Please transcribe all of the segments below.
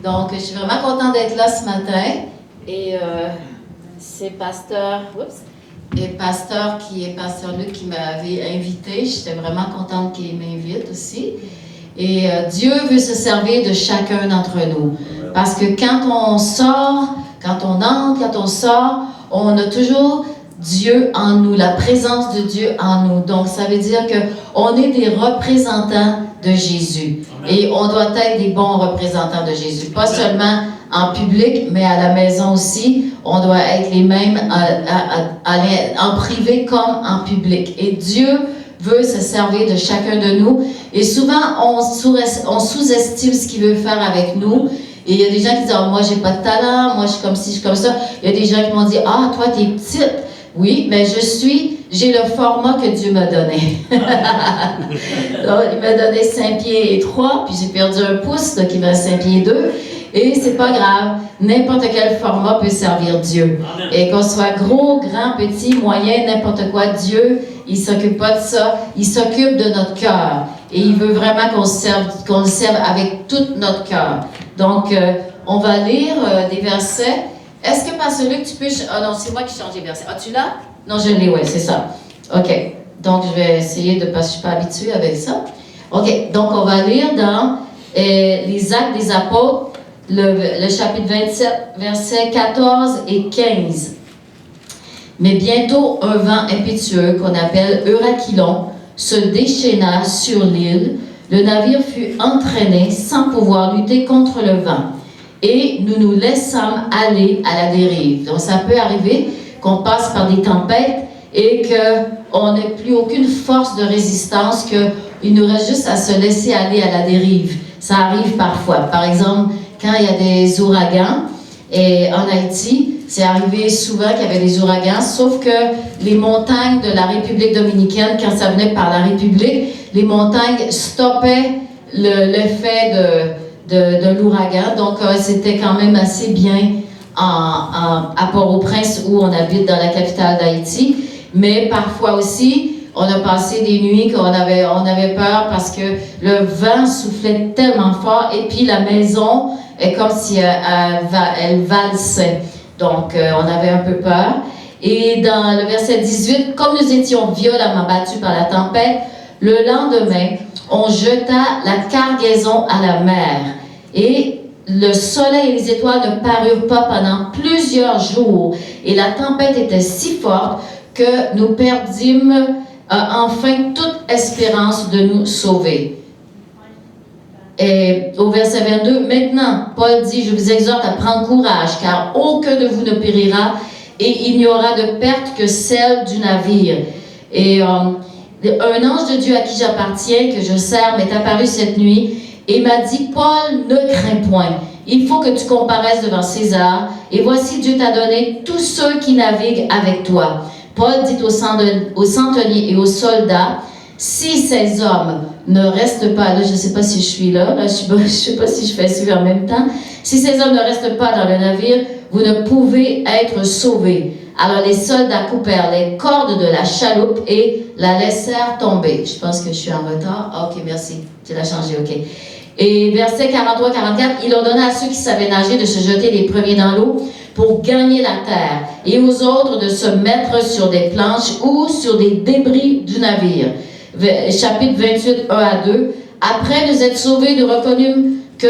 Donc, je suis vraiment contente d'être là ce matin. Et c'est Pasteur Luc qui m'avait invité. J'étais vraiment contente qu'il m'invite aussi. Et Dieu veut se servir de chacun d'entre nous. Parce que quand on sort, quand on entre, quand on sort, on a toujours Dieu en nous, la présence de Dieu en nous. Donc, ça veut dire qu'on est des représentants de Jésus. Amen. Et on doit être des bons représentants de Jésus. Pas seulement en public, mais à la maison aussi. On doit être les mêmes en privé comme en public. Et Dieu veut se servir de chacun de nous. Et souvent, on sous-estime ce qu'il veut faire avec nous. Et il y a des gens qui disent, oh, moi, j'ai pas de talent, moi, je suis comme ci, je suis comme ça. Il y a des gens qui m'ont dit, ah, toi, t'es petite. Oui, mais j'ai le format que Dieu m'a donné. Donc, il m'a donné 5 pieds et 3, puis j'ai perdu un pouce, donc il m'a 5 pieds et 2. Et c'est pas grave, n'importe quel format peut servir Dieu. Amen. Et qu'on soit gros, grand, petit, moyen, n'importe quoi, Dieu, il s'occupe pas de ça, il s'occupe de notre cœur. Et il veut vraiment qu'on le serve avec tout notre cœur. Donc, on va lire des versets. Est-ce que, Pasteur Luc, tu peux... Ah non, c'est moi qui change les versets. As-tu là? Non, je l'ai, oui, c'est ça. OK. Donc, je vais essayer de... Parce que je ne suis pas habituée avec ça. OK. Donc, on va lire dans les Actes des Apôtres, le chapitre 27, versets 14 et 15. Mais bientôt, un vent impétueux qu'on appelle Eurachylon se déchaîna sur l'île. Le navire fut entraîné sans pouvoir lutter contre le vent. Et nous nous laissâmes aller à la dérive. Donc, ça peut arriver qu'on passe par des tempêtes et qu'on n'ait plus aucune force de résistance, qu'il nous reste juste à se laisser aller à la dérive. Ça arrive parfois. Par exemple, quand il y a des ouragans, et en Haïti, c'est arrivé souvent qu'il y avait des ouragans, sauf que les montagnes de la République dominicaine, quand ça venait par la République, les montagnes stoppaient l'effet de l'ouragan. Donc, c'était quand même assez bien à Port-au-Prince, où on habite dans la capitale d'Haïti. Mais parfois aussi, on a passé des nuits qu'on avait peur parce que le vent soufflait tellement fort et puis la maison est comme si elle valsait. Donc, on avait un peu peur. Et dans le verset 18, comme nous étions violemment battus par la tempête, le lendemain, on jeta la cargaison à la mer. Et le soleil et les étoiles ne parurent pas pendant plusieurs jours. Et la tempête était si forte que nous perdîmes enfin toute espérance de nous sauver. Et au verset 22, maintenant, Paul dit, je vous exhorte à prendre courage, car aucun de vous ne périra, et il n'y aura de perte que celle du navire. Et un ange de Dieu à qui j'appartiens, que je sers, m'est apparu cette nuit, et m'a dit, Paul, ne crains point. Il faut que tu comparaisses devant César, et voici Dieu t'a donné tous ceux qui naviguent avec toi. Paul dit aux centeniers et aux soldats, si ces hommes ne restent pas, là je ne sais pas si je suis là je ne sais pas si je fais suivre en même temps, si ces hommes ne restent pas dans le navire, vous ne pouvez être sauvés. Alors les soldats coupèrent les cordes de la chaloupe et la laissèrent tomber. Je pense que je suis en retard. Ok, merci. Tu l'as changé, ok. Et verset 43-44, il ordonna à ceux qui savaient nager de se jeter les premiers dans l'eau pour gagner la terre, et aux autres de se mettre sur des planches ou sur des débris du navire. Chapitre 28, 1 à 2. Après nous être sauvés, nous reconnûmes que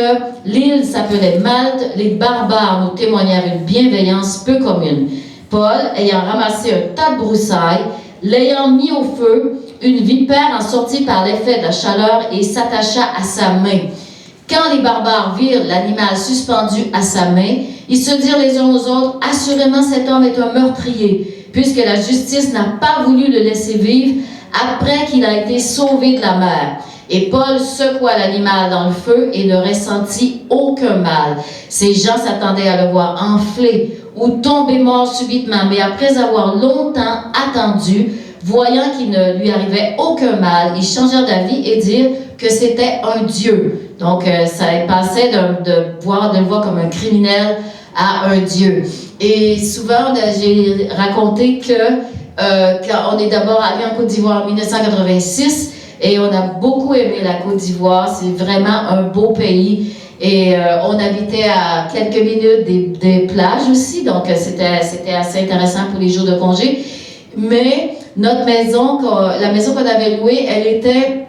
l'île s'appelait Malte. Les barbares nous témoignèrent une bienveillance peu commune. Paul, ayant ramassé un tas de broussailles, l'ayant mis au feu, une vipère en sortit par l'effet de la chaleur et s'attacha à sa main. Quand les barbares virent l'animal suspendu à sa main, ils se dirent les uns aux autres, assurément cet homme est un meurtrier, puisque la justice n'a pas voulu le laisser vivre après qu'il a été sauvé de la mer. Et Paul secoua l'animal dans le feu et ne ressentit aucun mal. Ces gens s'attendaient à le voir enfler ou tomber mort subitement, mais après avoir longtemps attendu, voyant qu'il ne lui arrivait aucun mal, ils changèrent d'avis et dirent que c'était un dieu. Donc, ça passait de le voir comme un criminel à un dieu. Et souvent, j'ai raconté que quand on est d'abord allé en Côte d'Ivoire en 1986, et on a beaucoup aimé la Côte d'Ivoire. C'est vraiment un beau pays. Et on habitait à quelques minutes des plages aussi, donc c'était assez intéressant pour les jours de congé. Mais notre maison, la maison qu'on avait louée, elle était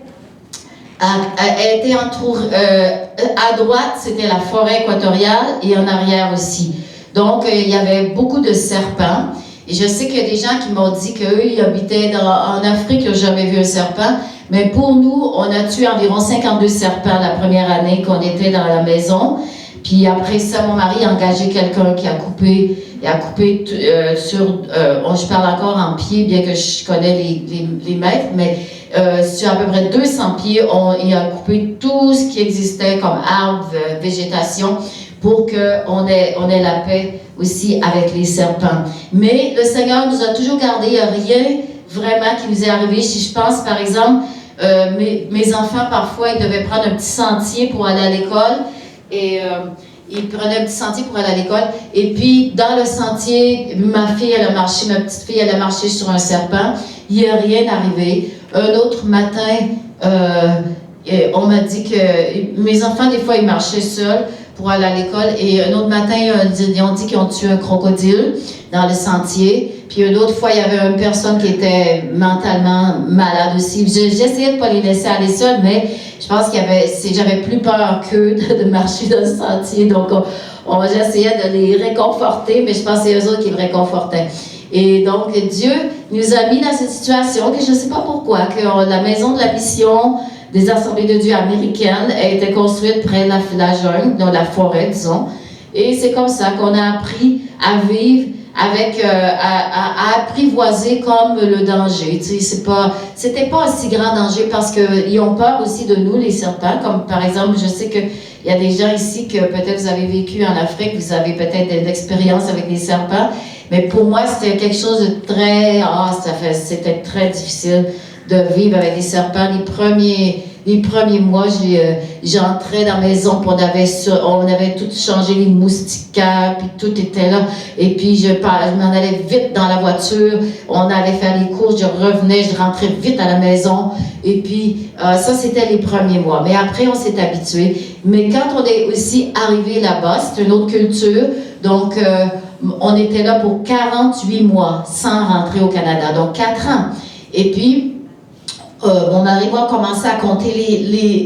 entourée, à droite, c'était la forêt équatoriale et en arrière aussi. Donc, il y avait beaucoup de serpents. Et je sais qu'il y a des gens qui m'ont dit qu'eux, ils habitaient en Afrique, ils n'ont jamais vu un serpent. Mais pour nous, on a tué environ 52 serpents la première année qu'on était dans la maison. Puis après ça, mon mari a engagé quelqu'un qui a coupé, je parle encore en pieds, bien que je connais les mètres, mais sur à peu près 200 pieds, il a coupé tout ce qui existait comme arbres, végétation, pour qu'on ait la paix aussi avec les serpents. Mais le Seigneur nous a toujours gardé, il n'y a rien vraiment qui nous est arrivé. Si je pense, par exemple, mes enfants, parfois, ils devaient prendre un petit sentier pour aller à l'école, et ils prenaient un petit sentier pour aller à l'école, et puis dans le sentier, ma petite fille, elle a marché sur un serpent, il n'y a rien arrivé. Un autre matin, on m'a dit que mes enfants, des fois, ils marchaient seuls pour aller à l'école, et un autre matin, ils ont dit qu'ils ont tué un crocodile dans le sentier. Puis une autre fois, il y avait une personne qui était mentalement malade aussi. J'essayais de ne pas les laisser aller seuls, mais je pense j'avais plus peur qu'eux de marcher dans le sentier. Donc, j'essayais de les réconforter, mais je pense que c'est eux autres qui me réconfortaient. Et donc, Dieu nous a mis dans cette situation que je ne sais pas pourquoi, que la maison de la mission des Assemblées de Dieu américaines a été construite près de la jungle, dans la forêt, disons. Et c'est comme ça qu'on a appris à vivre à apprivoiser comme le danger. Tu sais, c'était pas un si grand danger parce qu'ils ont peur aussi de nous, les serpents. Comme par exemple, je sais qu'il y a des gens ici que peut-être vous avez vécu en Afrique, vous avez peut-être des expériences avec les serpents. Mais pour moi, c'était quelque chose de c'était très difficile de vivre avec des serpents. Les premiers mois, j'entrais dans la maison, puis on avait tout changé, les moustiquaires, puis tout était là. Et puis, je m'en allais vite dans la voiture. On allait faire les courses, je revenais, je rentrais vite à la maison. Et puis, ça, c'était les premiers mois. Mais après, on s'est habitué. Mais quand on est aussi arrivé là-bas, c'est une autre culture. Donc, on était là pour 48 mois sans rentrer au Canada. Donc, 4 ans. Et puis, mon mari et moi commençait à compter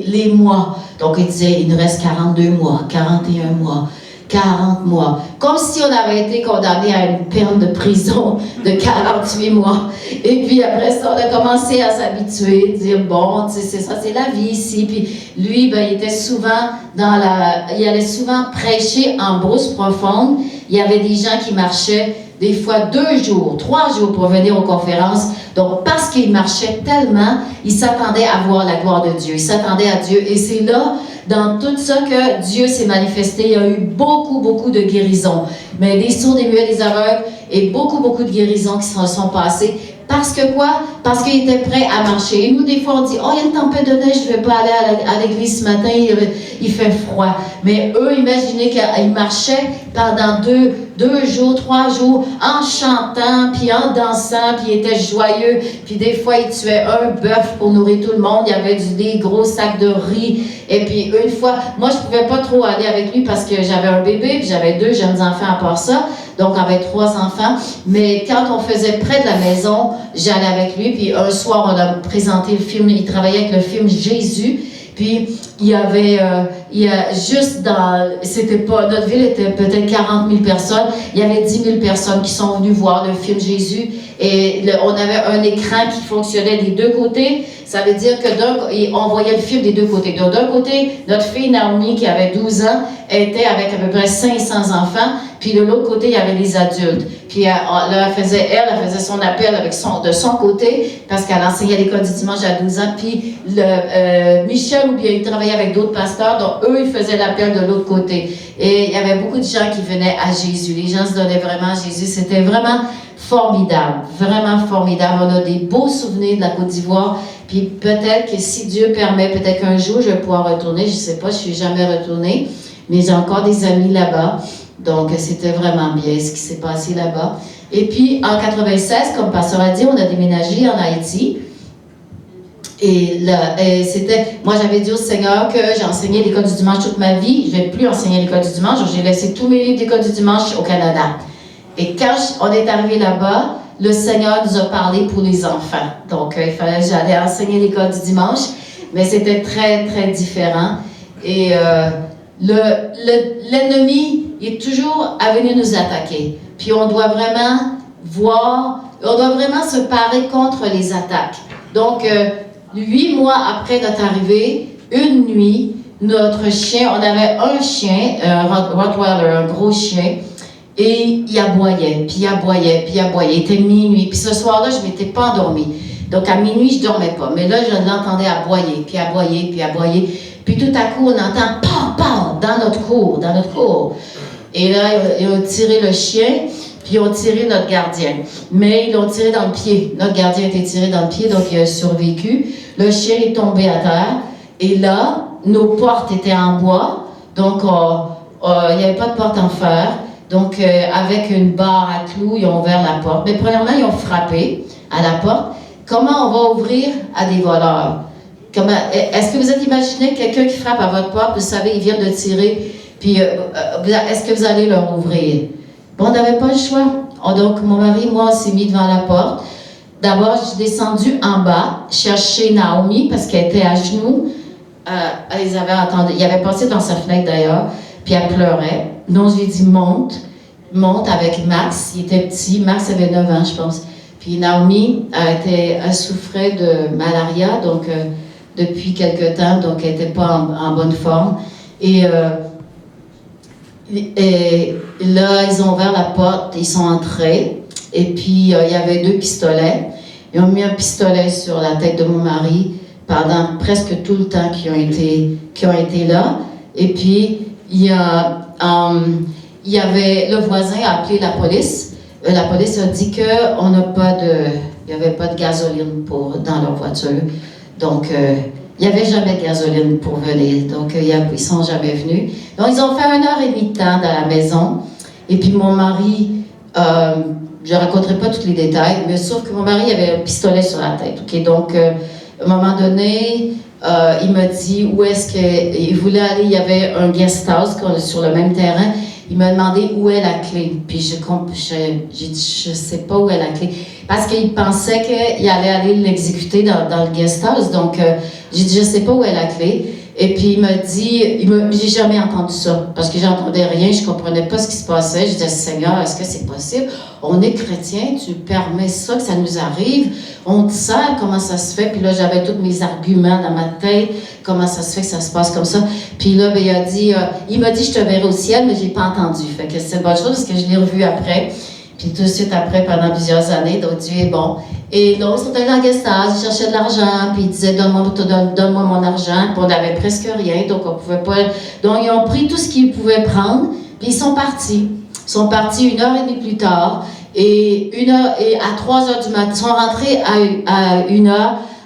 les mois. Donc, il disait, il nous reste 42 mois, 41 mois, 40 mois. Comme si on avait été condamné à une peine de prison de 48 mois. Et puis, après ça, on a commencé à s'habituer, dire, bon, tu sais, c'est ça, c'est la vie ici. Puis, lui, il était souvent il allait souvent prêcher en brousse profonde. Il y avait des gens qui marchaient des fois 2 jours, 3 jours pour venir aux conférences. Donc, parce qu'il marchait tellement, il s'attendait à voir la gloire de Dieu. Il s'attendait à Dieu. Et c'est là, dans tout ça, que Dieu s'est manifesté. Il y a eu beaucoup, beaucoup de guérisons. Mais des sourds, des muets, des aveugles, et beaucoup, beaucoup de guérisons qui se sont passées. Parce que quoi? Parce qu'il était prêt à marcher. Et nous, des fois, on dit, oh, il y a une tempête de neige, je ne vais pas aller à l'église ce matin, il fait froid. Mais eux, imaginez qu'ils marchaient pendant 2 jours, 3 jours, en chantant, puis en dansant, puis ils étaient joyeux. Puis des fois, ils tuaient un bœuf pour nourrir tout le monde. Il y avait des gros sacs de riz. Et puis une fois, moi, je ne pouvais pas trop aller avec lui parce que j'avais un bébé, puis j'avais 2 jeunes enfants à part ça. Donc, avec 3 enfants. Mais quand on faisait près de la maison, j'allais avec lui. Puis un soir, on a présenté le film. Il travaillait avec le film Jésus. Puis, notre ville était peut-être 40 000 personnes. Il y avait 10 000 personnes qui sont venues voir le film Jésus. Et on avait un écran qui fonctionnait des 2 côtés. Ça veut dire on voyait le film des 2 côtés. Donc, d'un côté, notre fille Naomi, qui avait 12 ans, était avec à peu près 500 enfants. Puis de l'autre côté, il y avait les adultes. Puis elle faisait son appel de son côté, parce qu'elle enseignait à l'école du dimanche à 12 ans. Puis Michel, ou bien il travaillait avec d'autres pasteurs, donc eux, ils faisaient l'appel de l'autre côté. Et il y avait beaucoup de gens qui venaient à Jésus. Les gens se donnaient vraiment à Jésus. C'était vraiment formidable, vraiment formidable. On a des beaux souvenirs de la Côte d'Ivoire. Puis peut-être que si Dieu permet, peut-être qu'un jour, je vais pouvoir retourner. Je ne sais pas, je ne suis jamais retournée. Mais j'ai encore des amis là-bas. Donc, c'était vraiment bien ce qui s'est passé là-bas. Et puis, en 96, comme Pasteur a dit, on a déménagé en Haïti. Moi, j'avais dit au Seigneur que j'ai enseigné l'école du dimanche toute ma vie. Je ne vais plus enseigner l'école du dimanche. J'ai laissé tous mes livres d'école du dimanche au Canada. Et quand on est arrivé là-bas, le Seigneur nous a parlé pour les enfants. Donc, il fallait que j'allais enseigner l'école du dimanche. Mais c'était très, très différent. Et l'ennemi est toujours à venir nous attaquer. Puis on doit vraiment se parer contre les attaques. Donc, 8 mois après notre arrivée, une nuit, notre chien, on avait un chien, un Rottweiler, un gros chien, et il aboyait, puis il aboyait, puis il aboyait. Il était minuit. Puis ce soir-là, je ne m'étais pas endormie. Donc, à minuit, je ne dormais pas. Mais là, je l'entendais aboyer, puis aboyer, puis aboyer. Puis tout à coup, on entend « pam, pam » dans notre cour. Et là, ils ont tiré le chien, puis ils ont tiré notre gardien. Mais ils l'ont tiré dans le pied. Notre gardien a été tiré dans le pied, donc il a survécu. Le chien est tombé à terre. Et là, nos portes étaient en bois. Donc, il n'y avait pas de porte en fer. Donc, avec une barre à clous, ils ont ouvert la porte. Mais premièrement, ils ont frappé à la porte. Comment on va ouvrir à des voleurs? Est-ce que vous êtes imaginé quelqu'un qui frappe à votre porte, vous savez, ils viennent de tirer, puis est-ce que vous allez leur ouvrir? Bon, on n'avait pas le choix. Donc, mon mari et moi, on s'est mis devant la porte. D'abord, je suis descendue en bas, chercher Naomi, parce qu'elle était à genoux. Elle les avait entendus. Il avait passé dans sa fenêtre d'ailleurs, puis elle pleurait. Donc, je lui ai dit, monte avec Max. Il était petit. Max avait 9 ans, je pense. Puis Naomi, elle souffrait de malaria, donc depuis quelque temps, donc elle n'était pas en bonne forme. Et là, ils ont ouvert la porte, ils sont entrés, et puis il y avait 2 pistolets. Ils ont mis un pistolet sur la tête de mon mari pendant presque tout le temps qu'ils ont été là. Et puis, il y avait, le voisin a appelé la police. La police a dit qu'il n'y avait pas de gasoline dans leur voiture. Donc, il n'y avait jamais de gasoline pour venir. Donc, ils ne sont jamais venus. Donc, ils ont fait 1h30 de temps dans la maison. Et puis, mon mari, je ne raconterai pas tous les détails, mais sauf que mon mari avait un pistolet sur la tête. Okay? Donc, à un moment donné, il m'a dit où est-ce qu'il voulait aller. Il y avait un guest house sur le même terrain. Il m'a demandé où est la clé. Puis j'ai dit, je ne sais pas où est la clé. Parce qu'il pensait qu'il allait aller l'exécuter dans le guest house. Donc, j'ai dit, je ne sais pas où est la clé. Et puis il m'a dit, j'ai jamais entendu ça. Parce que j'entendais rien, je ne comprenais pas ce qui se passait. Je disais, Seigneur, est-ce que c'est possible? On est chrétien, tu permets ça, que ça nous arrive. On te sert, comment ça se fait? Puis là, j'avais tous mes arguments dans ma tête. Comment ça se fait que ça se passe comme ça? Puis là, il m'a dit, je te verrai au ciel, mais je n'ai pas entendu. Fait que c'est une bonne chose parce que je l'ai revu après. Puis tout de suite après, pendant plusieurs années, donc Dieu est bon. Et donc, ils sont allés dans le guest house, ils cherchaient de l'argent, puis ils disaient, donne-moi mon argent. Puis on n'avait presque rien, donc on pouvait pas. Donc, ils ont pris tout ce qu'ils pouvaient prendre, puis ils sont partis. Ils sont partis 1h30 plus tard. Et à 3h du matin, ils sont rentrés à 1h.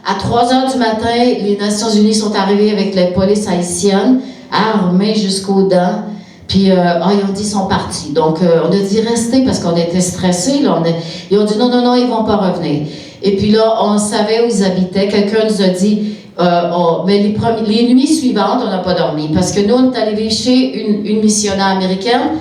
À 3h du matin, les Nations Unies sont arrivées avec la police haïtienne, armés jusqu'aux dents. Puis, ils ont dit, ils sont partis. Donc, on a dit, restez parce qu'on était stressés. Là, ils ont dit, non, ils ne vont pas revenir. Et puis là, on savait où ils habitaient. Quelqu'un nous a dit, mais les nuits suivantes, on n'a pas dormi. Parce que nous, on est allés vivre chez une missionnaire américaine,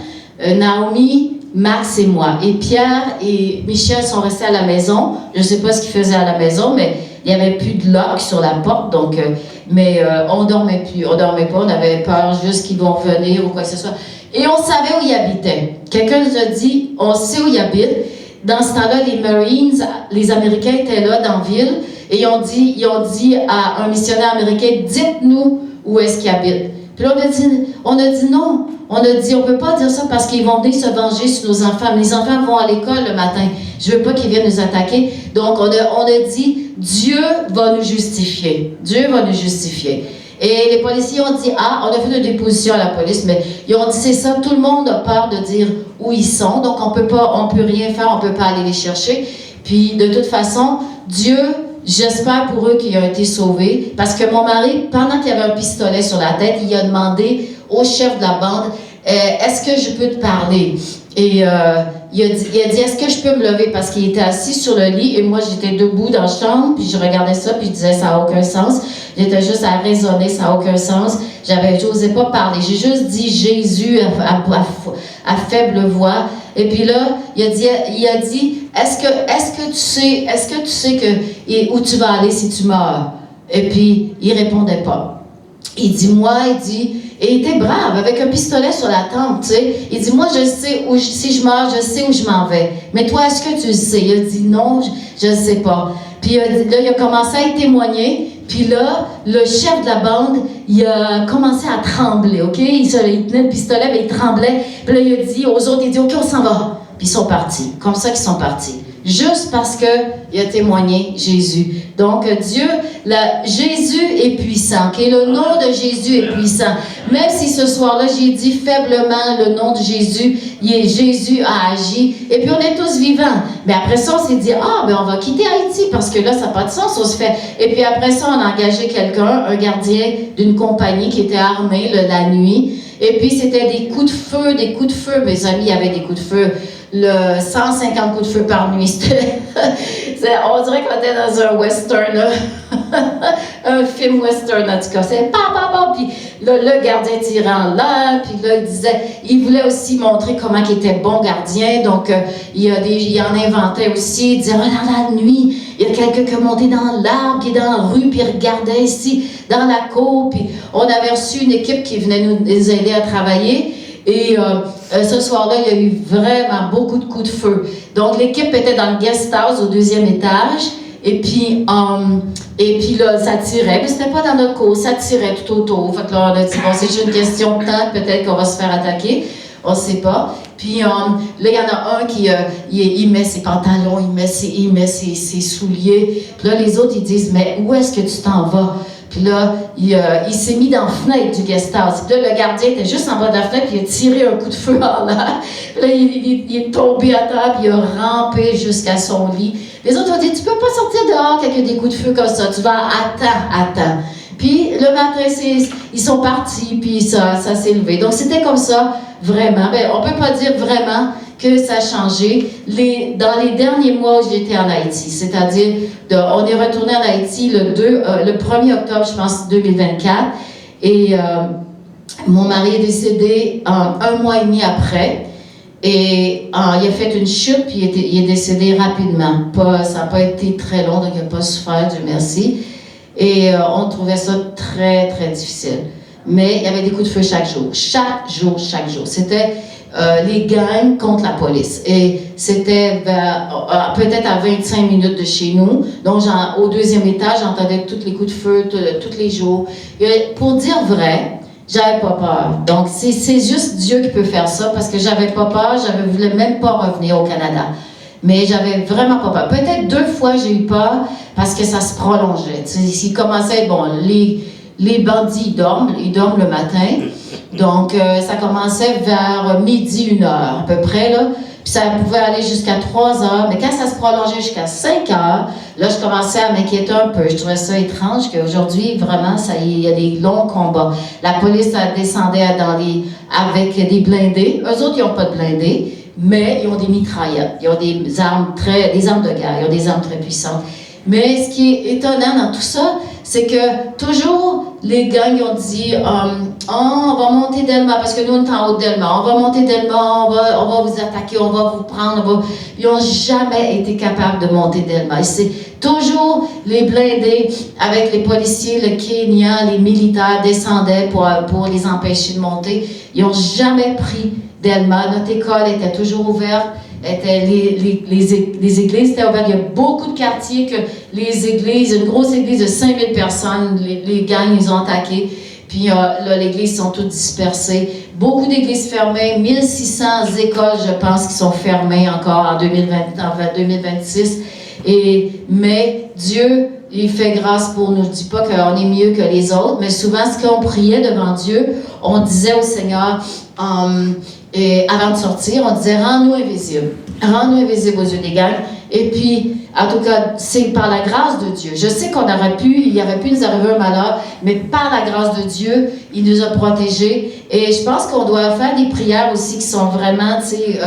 Naomi, Max et moi. Et Pierre et Michel sont restés à la maison. Je ne sais pas ce qu'ils faisaient à la maison, mais il n'y avait plus de lock sur la porte. Donc, on ne dormait plus. On ne dormait pas. On avait peur juste qu'ils vont venir ou quoi que ce soit. Et on savait où ils habitaient. Quelqu'un nous a dit, on sait où ils habitent. Dans ce temps-là, les Marines, les Américains étaient là dans la ville. Et ils ont dit à un missionnaire américain, dites-nous où est-ce qu'ils habitent. Puis là, on a dit non. On a dit, on ne peut pas dire ça parce qu'ils vont venir se venger sur nos enfants. Mais les enfants vont à l'école le matin. Je ne veux pas qu'ils viennent nous attaquer. Donc, on a dit, Dieu va nous justifier. Dieu va nous justifier. Et les policiers ont dit, on a fait une déposition à la police, mais ils ont dit, c'est ça, tout le monde a peur de dire où ils sont. Donc, on peut rien faire, on ne peut pas aller les chercher. Puis, de toute façon, Dieu, j'espère pour eux qu'ils ont été sauvés. Parce que mon mari, pendant qu'il avait un pistolet sur la tête, il a demandé au chef de la bande, est-ce que je peux te parler? Et il a dit, est-ce que je peux me lever? Parce qu'il était assis sur le lit et moi, j'étais debout dans la chambre, puis je regardais ça, puis je disais, ça n'a aucun sens. J'étais juste à raisonner, ça n'a aucun sens. J'osais pas parler. J'ai juste dit Jésus à faible voix. Et puis là, il a dit, est-ce que tu sais où tu vas aller si tu meurs? Et puis, il répondait pas. Il dit, et il était brave, avec un pistolet sur la tempe, tu sais. Il dit, moi, je sais si je meurs, je sais où je m'en vais. Mais toi, est-ce que tu le sais? Il a dit, non, je ne sais pas. Puis là, il a commencé à y témoigner. Puis là, le chef de la bande, il a commencé à trembler, OK? Il tenait le pistolet, mais il tremblait. Puis là, il a dit aux autres, il dit, OK, on s'en va. Puis ils sont partis. Comme ça qu'ils sont partis. Juste parce qu'il a témoigné Jésus. Donc, Jésus est puissant. Okay? Le nom de Jésus est puissant. Même si ce soir-là, j'ai dit faiblement le nom de Jésus, Jésus a agi. Et puis, on est tous vivants. Mais après ça, on s'est dit, on va quitter Haïti parce que là, ça n'a pas de sens. On se fait. Et puis après ça, on a engagé quelqu'un, un gardien d'une compagnie qui était armé la nuit. Et puis, c'était des coups de feu. Mes amis avaient des coups de feu. 150 coups de feu par nuit. On dirait qu'on était dans un western, là. Un film western, en tout cas. C'est puis le gardien tirait en l'air, puis là, il voulait aussi montrer comment il était bon gardien, donc il en inventait aussi, il disait, dans la nuit, il y a quelqu'un qui est monté dans l'arbre, qui est dans la rue, puis il regardait ici, dans la cour, puis on avait reçu une équipe qui venait nous aider à travailler. Et ce soir-là, il y a eu vraiment beaucoup de coups de feu. Donc, l'équipe était dans le guest house au 2e étage. Et puis là, ça tirait. Mais c'était pas dans notre cour, ça tirait tout autour. Fait que là, on a dit, bon, c'est juste une question de temps, peut-être qu'on va se faire attaquer. On sait pas. Puis là, il y en a un qui il met ses pantalons, il met ses souliers. Puis là, les autres, ils disent, mais où est-ce que tu t'en vas? Puis là, il s'est mis dans la fenêtre du guest house. Puis là, le gardien était juste en bas de la fenêtre, puis il a tiré un coup de feu en l'air. Puis là, il est tombé à terre, puis il a rampé jusqu'à son lit. Les autres ont dit, tu peux pas sortir dehors quand il y a des coups de feu comme ça. Tu vas, attends. Puis le matin, ils sont partis, puis ça s'est levé. Donc, c'était comme ça, vraiment. Ben, on peut pas dire vraiment que ça a changé dans les derniers mois où j'étais en Haïti. C'est-à-dire, on est retourné en Haïti le 1er octobre, je pense, 2024. Et mon mari est décédé un mois et demi après. Et il a fait une chute, puis il est décédé rapidement. Ça n'a pas été très long, donc il n'a pas souffert, Dieu merci. Et on trouvait ça très, très difficile. Mais il y avait des coups de feu chaque jour. Chaque jour. C'était les gangs contre la police. Et c'était peut-être à 25 minutes de chez nous. Donc, au 2e étage, j'entendais tous les coups de feu, tous les jours. Et pour dire vrai, j'avais pas peur. Donc, c'est juste Dieu qui peut faire ça parce que j'avais pas peur. Je voulais même pas revenir au Canada. Mais j'avais vraiment pas peur. Peut-être 2 fois, j'ai eu peur parce que ça se prolongeait. S'il commençait, bon, les bandits, ils dorment le matin. Donc, ça commençait vers midi, 1h à peu près, là. Puis ça pouvait aller jusqu'à 3h. Mais quand ça se prolongeait jusqu'à 5h, là, je commençais à m'inquiéter un peu. Je trouvais ça étrange qu'aujourd'hui, vraiment, il y a des longs combats. La police descendait avec des blindés. Eux autres, ils n'ont pas de blindés, mais ils ont des mitraillettes. Ils ont des armes de guerre. Ils ont des armes très puissantes. Mais ce qui est étonnant dans tout ça, c'est que toujours les gangs ont dit on va monter Delma parce que nous on est en haut de Delma, on va monter Delma, on va vous attaquer, on va vous prendre. Ils n'ont jamais été capables de monter Delma. Et c'est toujours les blindés avec les policiers, le Kenya, les militaires descendaient pour les empêcher de monter. Ils n'ont jamais pris Delma. Notre école était toujours ouverte. Les églises étaient ouvertes. Il y a beaucoup de quartiers que une grosse église de 5000 personnes, les gangs, ils ont attaqué. Puis là, l'église sont toutes dispersées. Beaucoup d'églises fermées, 1600 écoles, je pense, qui sont fermées encore en 2026. Mais Dieu, il fait grâce pour nous. Je ne dis pas qu'on est mieux que les autres, mais souvent, ce qu'on priait devant Dieu, on disait au Seigneur, et avant de sortir, on disait « Rends-nous invisibles. Rends-nous invisibles aux yeux des gangs. » Et puis, En tout cas, c'est par la grâce de Dieu. Je sais il y aurait pu nous arriver un malheur, mais par la grâce de Dieu, il nous a protégés. Et je pense qu'on doit faire des prières aussi qui sont vraiment, tu sais,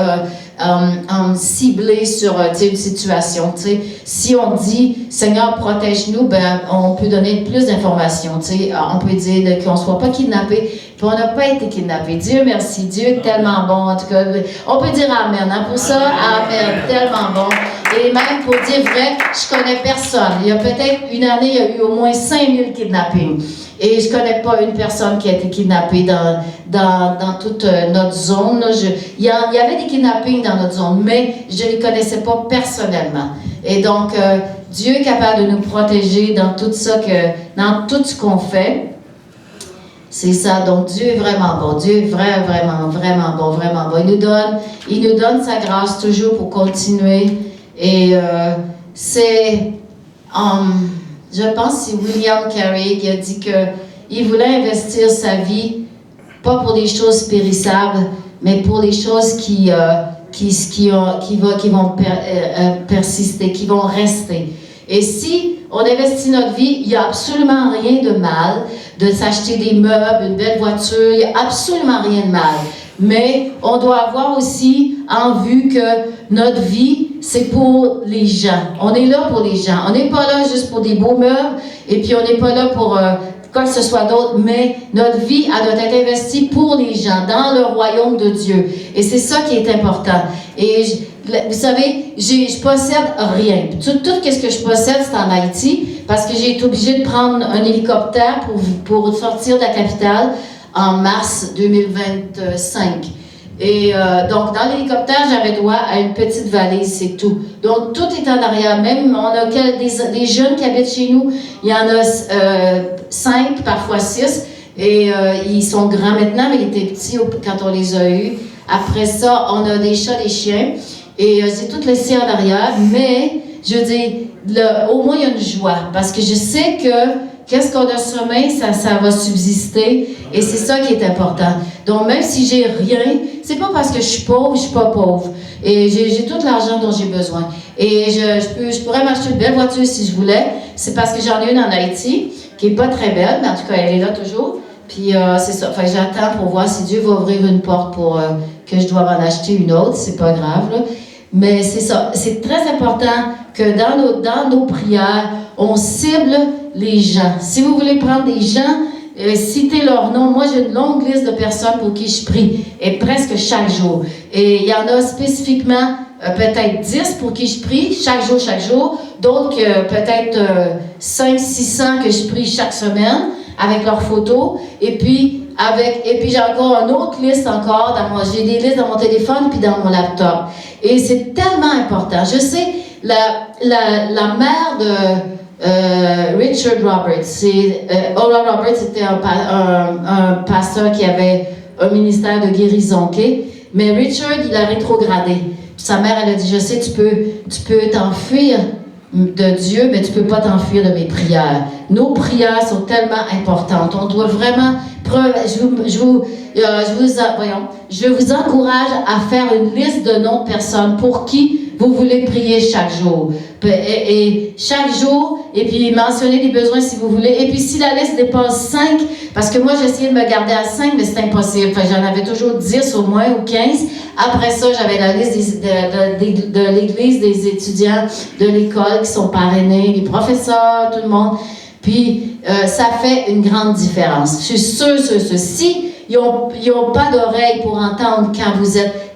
ciblées sur une situation. Tu sais, si on dit Seigneur protège-nous, ben on peut donner plus d'informations. Tu sais, on peut dire qu'on ne soit pas kidnappé. Puis on n'a pas été kidnappé. Dieu merci, Dieu est tellement bon. En tout cas, on peut dire amen. Hein? Pour ça, amen, tellement bon. Et même pour dire vrai, je connais personne. Il y a peut-être une année, il y a eu au moins 5000 kidnappings. Et je ne connais pas une personne qui a été kidnappée dans toute notre zone. Il y avait des kidnappings dans notre zone, mais je ne les connaissais pas personnellement. Et donc, Dieu est capable de nous protéger dans tout ça, dans tout ce qu'on fait. C'est ça. Donc, Dieu est vraiment bon. Dieu est vraiment, vraiment bon, vraiment bon. Il nous donne sa grâce toujours pour continuer. Et je pense que c'est William Carey qui a dit qu'il voulait investir sa vie, pas pour des choses périssables, mais pour les choses qui vont persister, qui vont rester. Et si on investit notre vie, il n'y a absolument rien de mal de s'acheter des meubles, une belle voiture, il n'y a absolument rien de mal. Mais on doit avoir aussi en vue que notre vie, c'est pour les gens. On est là pour les gens. On n'est pas là juste pour des beaux meubles et puis on n'est pas là pour quoi que ce soit d'autre, mais notre vie, elle doit être investie pour les gens, dans le royaume de Dieu. Et c'est ça qui est important. Et vous savez, je possède rien. Tout ce que je possède, c'est en Haïti, parce que j'ai été obligée de prendre un hélicoptère pour sortir de la capitale en mars 2025. Et donc, dans l'hélicoptère, j'avais droit à une petite valise, c'est tout. Donc, tout est en arrière. Même, on a des jeunes qui habitent chez nous. Il y en a 5, parfois 6. Et ils sont grands maintenant, mais ils étaient petits quand on les a eus. Après ça, on a des chats, des chiens. Et c'est tout laissé en arrière. Mais, je veux dire, au moins, il y a une joie. Parce que je sais que qu'est-ce qu'on a semé, ça va subsister. Et c'est ça qui est important. Donc, même si j'ai rien, c'est pas parce que je suis pauvre, je suis pas pauvre. Et j'ai tout l'argent dont j'ai besoin. Et je pourrais m'acheter une belle voiture si je voulais. C'est parce que j'en ai une en Haïti, qui est pas très belle, mais en tout cas, elle est là toujours. Puis, c'est ça. Enfin, j'attends pour voir si Dieu va ouvrir une porte pour que je doive en acheter une autre. C'est pas grave, là. Mais c'est ça. C'est très important que dans nos prières, on cible les gens. Si vous voulez prendre des gens, citez leur nom. Moi, j'ai une longue liste de personnes pour qui je prie, et presque chaque jour. Et il y en a spécifiquement peut-être 10 pour qui je prie chaque jour. D'autres peut-être 500-600 que je prie chaque semaine avec leurs photos. Et puis j'ai encore une autre liste encore. J'ai des listes dans mon téléphone puis dans mon laptop. Et c'est tellement important. Je sais, la mère de Richard Roberts, Oral Roberts était un pasteur qui avait un ministère de guérison, ok? Mais Richard, il a rétrogradé. Sa mère, elle a dit, je sais, tu peux t'enfuir de Dieu, mais tu peux pas t'enfuir de mes prières. Nos prières sont tellement importantes. On doit vraiment... Je vous encourage à faire une liste de noms de personnes pour qui vous voulez prier chaque jour. Et chaque jour, et puis mentionner des besoins si vous voulez. Et puis si la liste dépasse 5, parce que moi j'essayais de me garder à 5, mais c'est impossible. Enfin, j'en avais toujours 10 au moins ou 15. Après ça, j'avais la liste de l'église, des étudiants de l'école qui sont parrainés, les professeurs, tout le monde. Puis ça fait une grande différence. Je suis sûre. Si ils n'ont pas d'oreilles pour entendre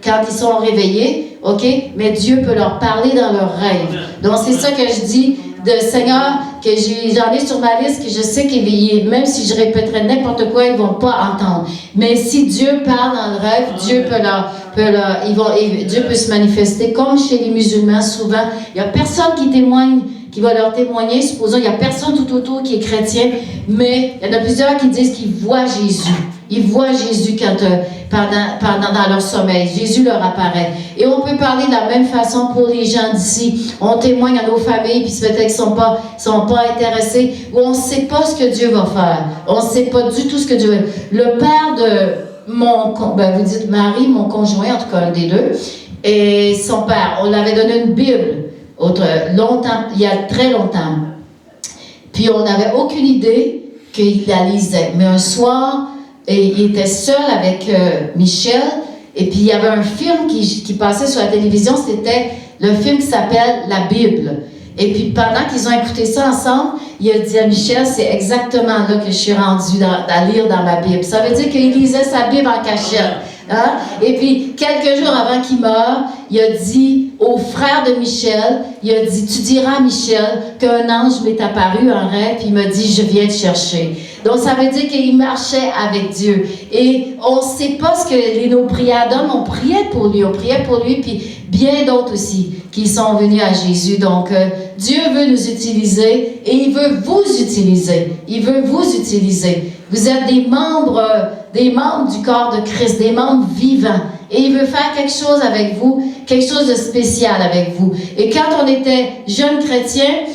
quand ils sont réveillés, ok? Mais Dieu peut leur parler dans leurs rêves. Donc c'est ça que je dis de Seigneur, que j'en ai sur ma liste, que je sais qu'ils, même si je répéterais n'importe quoi, ils ne vont pas entendre. Mais si Dieu parle dans le rêve, Dieu Dieu peut se manifester, comme chez les musulmans souvent. Il n'y a personne qui va leur témoigner, supposons il n'y a personne tout autour qui est chrétien, mais il y en a plusieurs qui disent qu'ils voient Jésus. Ils voient Jésus dans leur sommeil. Jésus leur apparaît. Et on peut parler de la même façon pour les gens d'ici. On témoigne à nos familles, puis peut-être qu'ils ne sont pas intéressés, ou on ne sait pas ce que Dieu va faire. On ne sait pas du tout ce que Dieu va faire. Le père de vous dites Marie, mon conjoint, en tout cas un des deux, et son père, on l'avait donné une Bible. longtemps, il y a très longtemps. Puis on n'avait aucune idée qu'il la lisait. Mais un soir, il était seul avec Michel, et puis il y avait un film qui passait sur la télévision, c'était le film qui s'appelle La Bible. Et puis pendant qu'ils ont écouté ça ensemble, il a dit à Michel, c'est exactement là que je suis rendue à lire dans ma Bible. Ça veut dire qu'il lisait sa Bible en cachette. Hein? Et puis, quelques jours avant qu'il meure, il a dit au frère de Michel, il a dit, tu diras à Michel qu'un ange m'est apparu en rêve, puis il m'a dit, je viens te chercher. Donc, ça veut dire qu'il marchait avec Dieu. Et on ne sait pas ce que nos prières donnent, on priait pour lui, puis bien d'autres aussi qui sont venus à Jésus. Donc, Dieu veut nous utiliser et il veut vous utiliser. Il veut vous utiliser. Vous êtes des membres du corps de Christ, des membres vivants. Et il veut faire quelque chose avec vous, quelque chose de spécial avec vous. Et quand on était jeunes chrétiens,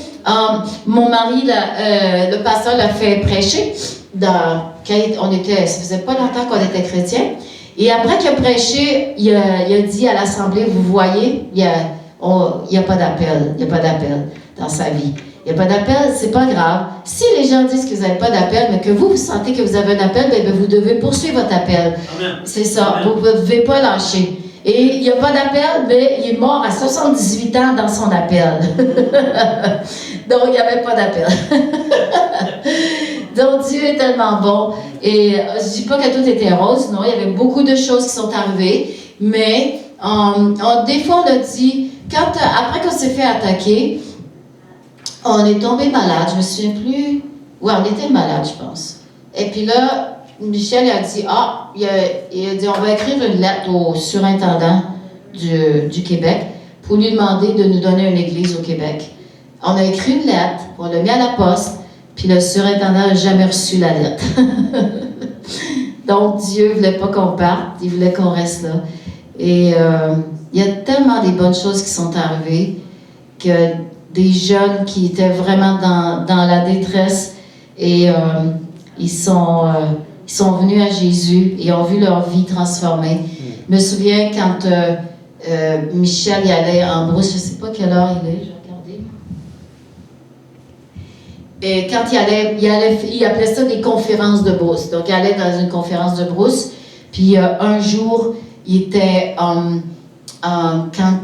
mon mari, le pasteur, l'a fait prêcher. Ça faisait pas longtemps qu'on était chrétiens. Et après qu'il a prêché, il a dit à l'assemblée, vous voyez, il n'y a pas d'appel. Il n'y a pas d'appel dans sa vie. Il n'y a pas d'appel, c'est pas grave. Si les gens disent que vous n'avez pas d'appel, mais que vous sentez que vous avez un appel, bien, vous devez poursuivre votre appel. Amen. C'est ça. Amen. Vous ne devez pas lâcher. Et il n'y a pas d'appel, mais il est mort à 78 ans dans son appel. Donc, il n'y avait pas d'appel. Donc, Dieu est tellement bon. Et je ne dis pas que tout était rose, non, il y avait beaucoup de choses qui sont arrivées. Mais, des fois, on a dit, après qu'on s'est fait attaquer, on est tombé malade, je me souviens plus. Oui, on était malade, je pense. Et puis là, Michel a dit, il a dit, on va écrire une lettre au surintendant du Québec pour lui demander de nous donner une église au Québec. On a écrit une lettre, on l'a mis à la poste, puis le surintendant n'a jamais reçu la lettre. Donc, Dieu ne voulait pas qu'on parte, il voulait qu'on reste là. Et il y a tellement des bonnes choses qui sont arrivées que des jeunes qui étaient vraiment dans la détresse et ils sont venus à Jésus et ont vu leur vie transformée. Je me souviens quand Michel y allait en brousse, je ne sais pas quelle heure il est, je vais regarder. Et quand il appelait ça des conférences de brousse. Donc il allait dans une conférence de brousse, puis un jour, il était quand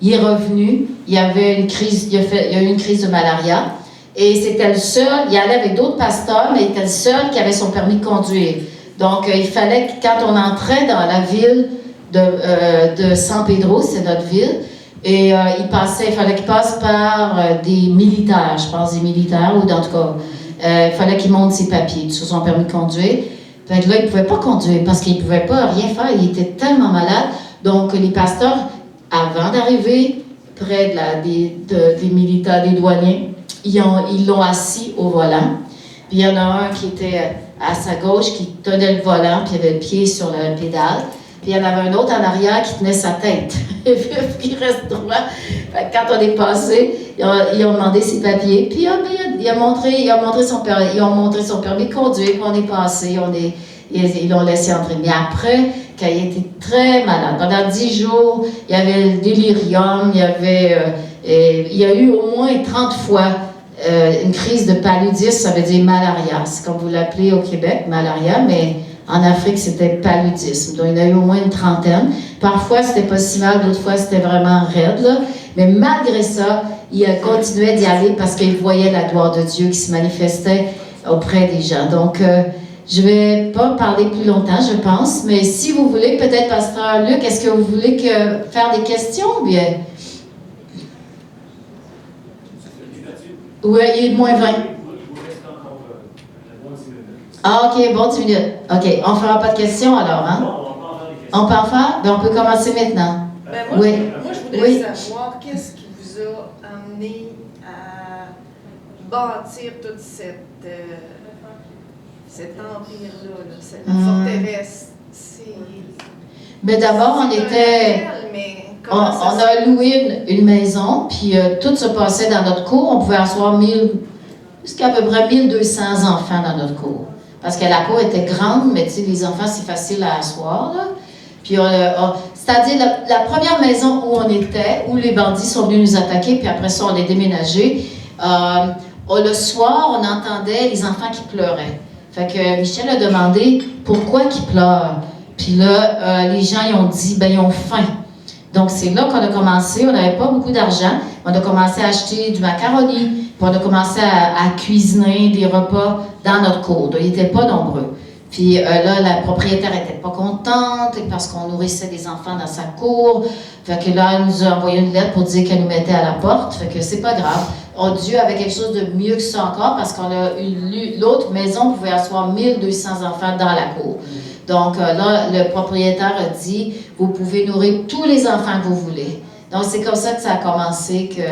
il est revenu, il y avait une crise, il y a eu une crise de malaria. Et c'était le seul, il allait avec d'autres pasteurs, mais il était le seul qui avait son permis de conduire. Donc, il fallait que quand on entrait dans la ville de San Pedro, c'est notre ville, et il fallait qu'il passe par des militaires, je pense, des militaires, ou en tout cas, il fallait qu'il monte ses papiers sur son permis de conduire. Fait que là, il ne pouvait pas conduire parce qu'il ne pouvait pas rien faire, il était tellement malade. Donc, les pasteurs, avant d'arriver près des militaires, des douaniers, ils l'ont assis au volant. Puis il y en a un qui était à sa gauche, qui tenait le volant, puis il avait le pied sur la pédale. Puis il y en avait un autre en arrière qui tenait sa tête. Puis il reste droit. Fait que quand on est passé, ils ont demandé ses papiers. Puis ils ont montré son permis de conduire. Puis on est passé, ils l'ont laissé entrer. Mais après, quand il était très malade, pendant 10 jours, il y avait le délirium, il y a eu au moins 30 fois une crise de paludisme, ça veut dire malaria. C'est comme vous l'appelez au Québec, malaria, mais en Afrique, c'était paludisme. Donc, il y en a eu au moins une trentaine. Parfois, c'était pas si mal, d'autres fois, c'était vraiment raide, là. Mais malgré ça, il continuait d'y aller parce qu'il voyait la gloire de Dieu qui se manifestait auprès des gens. Donc, je ne vais pas parler plus longtemps, je pense, mais si vous voulez, peut-être, Pasteur Luc, est-ce que vous voulez faire des questions ou bien? Oui, il est moins 20. Ah, OK, bon, 10 minutes. OK, on ne fera pas de questions alors, hein? On peut en faire? Bien, on peut commencer maintenant. Ben moi, oui. Moi, je voudrais savoir qu'est-ce qui vous a amené à bâtir toute cette empire-là, cette forteresse. Mais d'abord, on a loué une maison, puis tout se passait dans notre cour. On pouvait asseoir jusqu'à peu près 1200 enfants dans notre cour. Parce que la cour était grande, mais tu sais, les enfants, c'est facile à asseoir, là. Puis C'est-à-dire la première maison où on était, où les bandits sont venus nous attaquer, puis après ça, on est déménagé. Le soir, on entendait les enfants qui pleuraient. Fait que Michel a demandé pourquoi ils pleurent. Puis là, les gens ils ont dit, ben ils ont faim. Donc c'est là qu'on a commencé. On n'avait pas beaucoup d'argent. On a commencé à acheter du macaroni. Puis on a commencé à cuisiner des repas dans notre cour. Ils n'étaient pas nombreux. Puis là, la propriétaire n'était pas contente parce qu'on nourrissait des enfants dans sa cour. Fait que là, elle nous a envoyé une lettre pour dire qu'elle nous mettait à la porte. Fait que c'est pas grave. Dieu avait quelque chose de mieux que ça encore parce qu'on a eu l'autre maison pouvait asseoir 1200 enfants dans la cour. Donc là, le propriétaire a dit, vous pouvez nourrir tous les enfants que vous voulez. Donc c'est comme ça que ça a commencé, que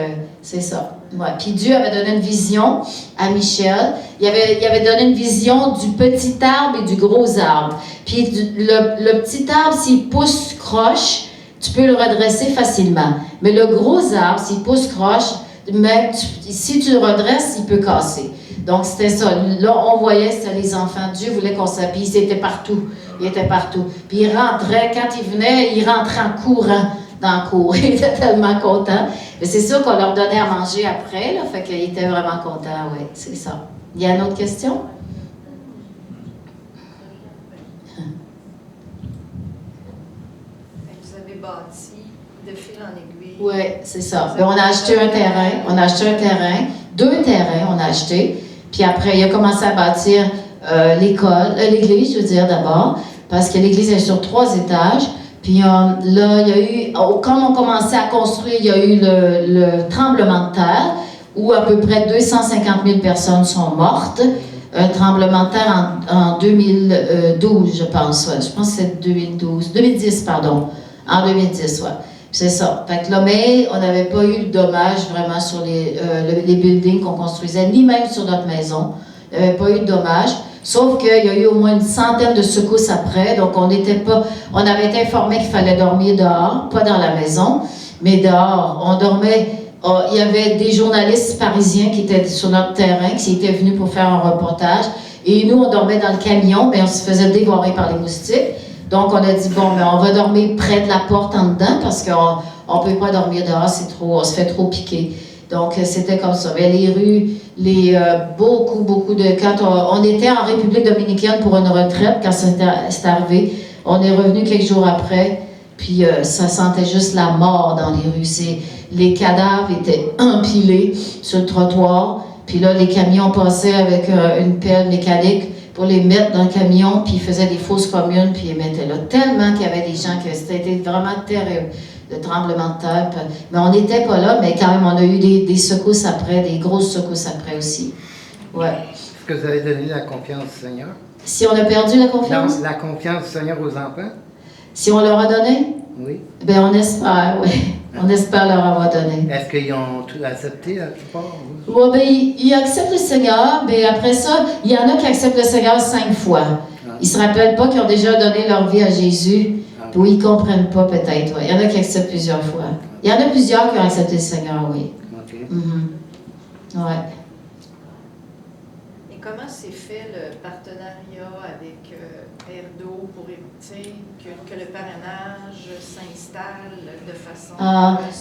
c'est ça. Ouais. Puis Dieu avait donné une vision à Michel. Il avait donné une vision du petit arbre et du gros arbre. Puis le petit arbre, s'il pousse croche, tu peux le redresser facilement. Mais le gros arbre, s'il pousse croche, même si tu le redresses, il peut casser. Donc, c'était ça. Là, on voyait, c'était les enfants. Dieu voulait qu'on s'habille. Ils étaient partout. Ils étaient partout. Puis ils rentraient, quand ils venaient, ils rentraient en courant dans la cour. Ils étaient tellement contents. Mais c'est sûr qu'on leur donnait à manger après, là. Fait qu'ils étaient vraiment contents, oui. C'est ça. Il y a une autre question? Vous avez bâti de fil en aiguille. Oui, c'est ça. Puis on a acheté un terrain. 2 terrains, on a acheté. Puis après, il a commencé à bâtir l'église, je veux dire, d'abord, parce que l'église est sur 3 étages. Puis là, il y a eu, quand on commençait à construire, il y a eu le tremblement de terre, où à peu près 250 000 personnes sont mortes. Un tremblement de terre en 2012, je pense. Ouais. Je pense que c'est 2010, pardon. En 2010, oui. C'est ça. Fait que là, mais on n'avait pas eu de dommages vraiment sur les buildings qu'on construisait, ni même sur notre maison. Il n'y avait pas eu de dommages. Sauf qu'il y a eu au moins une centaine de secousses après. Donc, on avait été informé qu'il fallait dormir dehors, pas dans la maison, mais dehors. On dormait. Il y avait des journalistes parisiens qui étaient sur notre terrain, qui étaient venus pour faire un reportage. Et nous, on dormait dans le camion, mais on se faisait dévorer par les moustiques. Donc, on a dit, bon, mais on va dormir près de la porte en dedans parce qu'on ne peut pas dormir dehors, on se fait trop piquer. Donc, c'était comme ça. Mais les rues, beaucoup de... Quand on était en République dominicaine pour une retraite, quand c'est arrivé, on est revenu quelques jours après, puis ça sentait juste la mort dans les rues. Les cadavres étaient empilés sur le trottoir, puis là, les camions passaient avec une pelle mécanique pour les mettre dans le camion, puis ils faisaient des fosses communes, puis ils mettaient là. Tellement qu'il y avait des gens que c'était vraiment terrible, le tremblement de terre. Mais on n'était pas là, mais quand même, on a eu des secousses après, des grosses secousses après aussi. Ouais. Est-ce que vous avez donné la confiance au Seigneur? Si on a perdu la confiance? Non, la confiance du Seigneur aux enfants? Si on leur a donné? Oui. Bien, on espère, oui. On espère leur avoir donné. Est-ce qu'ils ont tout accepté, la plupart? Oui, bien, ils acceptent le Seigneur, mais après ça, il y en a qui acceptent le Seigneur 5 fois. Ils ne se rappellent pas qu'ils ont déjà donné leur vie à Jésus, ou ils ne comprennent pas peut-être. Ouais. Il y en a qui acceptent plusieurs fois. Il y en a plusieurs qui ont accepté le Seigneur, oui. OK. Ouais. Et comment s'est fait le partenariat avec Erdo pour que le parrainage s'installe de façon...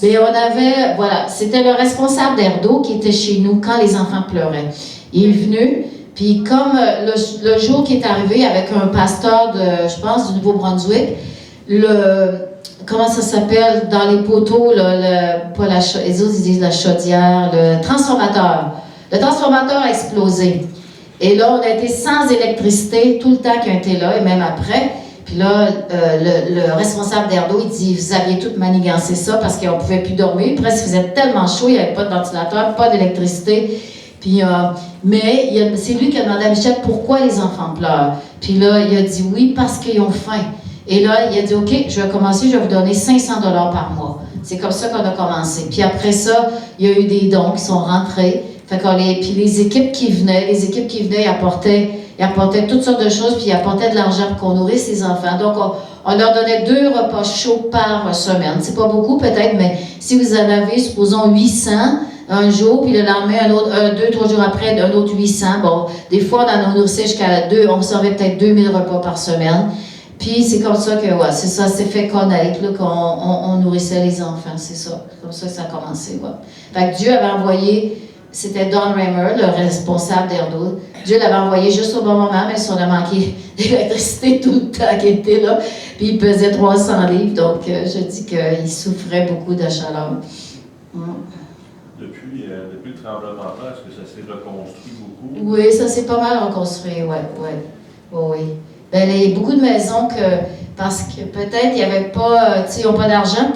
Bien, on avait, voilà, c'était le responsable d'Erdo qui était chez nous quand les enfants pleuraient. Il est venu, puis comme le jour qui est arrivé avec un pasteur je pense, du Nouveau-Brunswick, comment ça s'appelle, dans les poteaux, pas les autres ils disent la chaudière, le transformateur. Le transformateur a explosé. Et là, on a été sans électricité tout le temps qu'ils ont été là, et même après. Puis là, le responsable d'Erdo, il dit, vous aviez tout manigancé ça parce qu'on ne pouvait plus dormir. Presque, il faisait tellement chaud, il n'y avait pas de ventilateur, pas d'électricité. Puis, mais c'est lui qui a demandé à Michel pourquoi les enfants pleurent. Puis là, il a dit oui, parce qu'ils ont faim. Et là, il a dit, OK, je vais commencer, je vais vous donner 500 $ par mois. C'est comme ça qu'on a commencé. Puis après ça, il y a eu des dons qui sont rentrés. Fait puis les équipes qui venaient, ils apportaient toutes sortes de choses, puis ils apportaient de l'argent pour qu'on nourrisse les enfants. Donc, on leur donnait 2 repas chauds par semaine. C'est pas beaucoup peut-être, mais si vous en avez, supposons 800 un jour, puis le lendemain, 2-3 jours après, un autre 800. Bon, des fois, on en nourrissait jusqu'à on servait peut-être 2000 repas par semaine. Puis c'est comme ça que, ouais, c'est ça, c'est fait connaître, là, qu'on nourrissait les enfants, c'est ça. C'est comme ça que ça a commencé, ouais. Fait que Dieu avait envoyé, c'était Don Raymer, le responsable d'Erdo. Dieu l'avait envoyé juste au bon moment, mais on a manqué d'électricité tout le temps qu'il était là. Puis il pesait 300 livres, donc je dis qu'il souffrait beaucoup de chaleur. Depuis le tremblement de terre, est-ce que ça s'est reconstruit beaucoup? Oui, ça s'est pas mal reconstruit, oui. Ben, il y a beaucoup de maisons parce que peut-être il n'y avait pas, tu sais, ils n'ont pas d'argent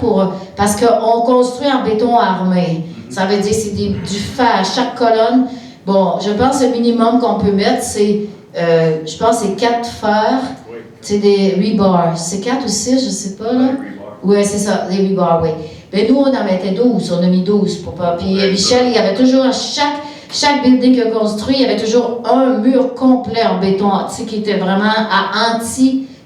parce qu'on construit en béton armé. Ça veut dire que c'est du fer, chaque colonne. Bon, je pense que le minimum qu'on peut mettre, c'est, je pense, c'est 4 fers, c'est des rebars. C'est 4 ou 6, je ne sais pas, là. Oui, c'est ça, des rebars, oui. Mais nous, on en mettait 12, on a mis 12 pour pas. Puis Michel, il y avait toujours à chaque building qu'il a construit, il y avait toujours un mur complet en béton, tu sais, qui était vraiment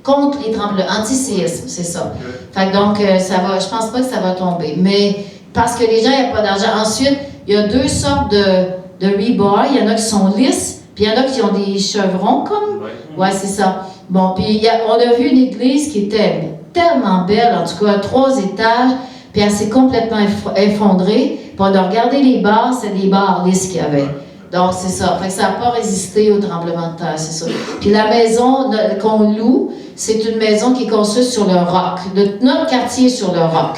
contre les tremblements, anti-séisme, c'est ça. Fait que donc, ça va, je pense pas que ça va tomber. Mais parce que les gens n'ont pas d'argent. Ensuite, il y a 2 sortes de rebars. Il y en a qui sont lisses, puis il y en a qui ont des chevrons comme. Ouais, c'est ça. Bon, puis on a vu une église qui était tellement belle, en tout cas, 3 étages, puis elle s'est complètement effondrée. Puis on a regardé les barres, c'est des barres lisses qu'il y avait. Donc, c'est ça. Fait que ça n'a pas résisté au tremblement de terre, c'est ça. Puis la maison qu'on loue, c'est une maison qui est construite sur le roc. Notre quartier est sur le roc.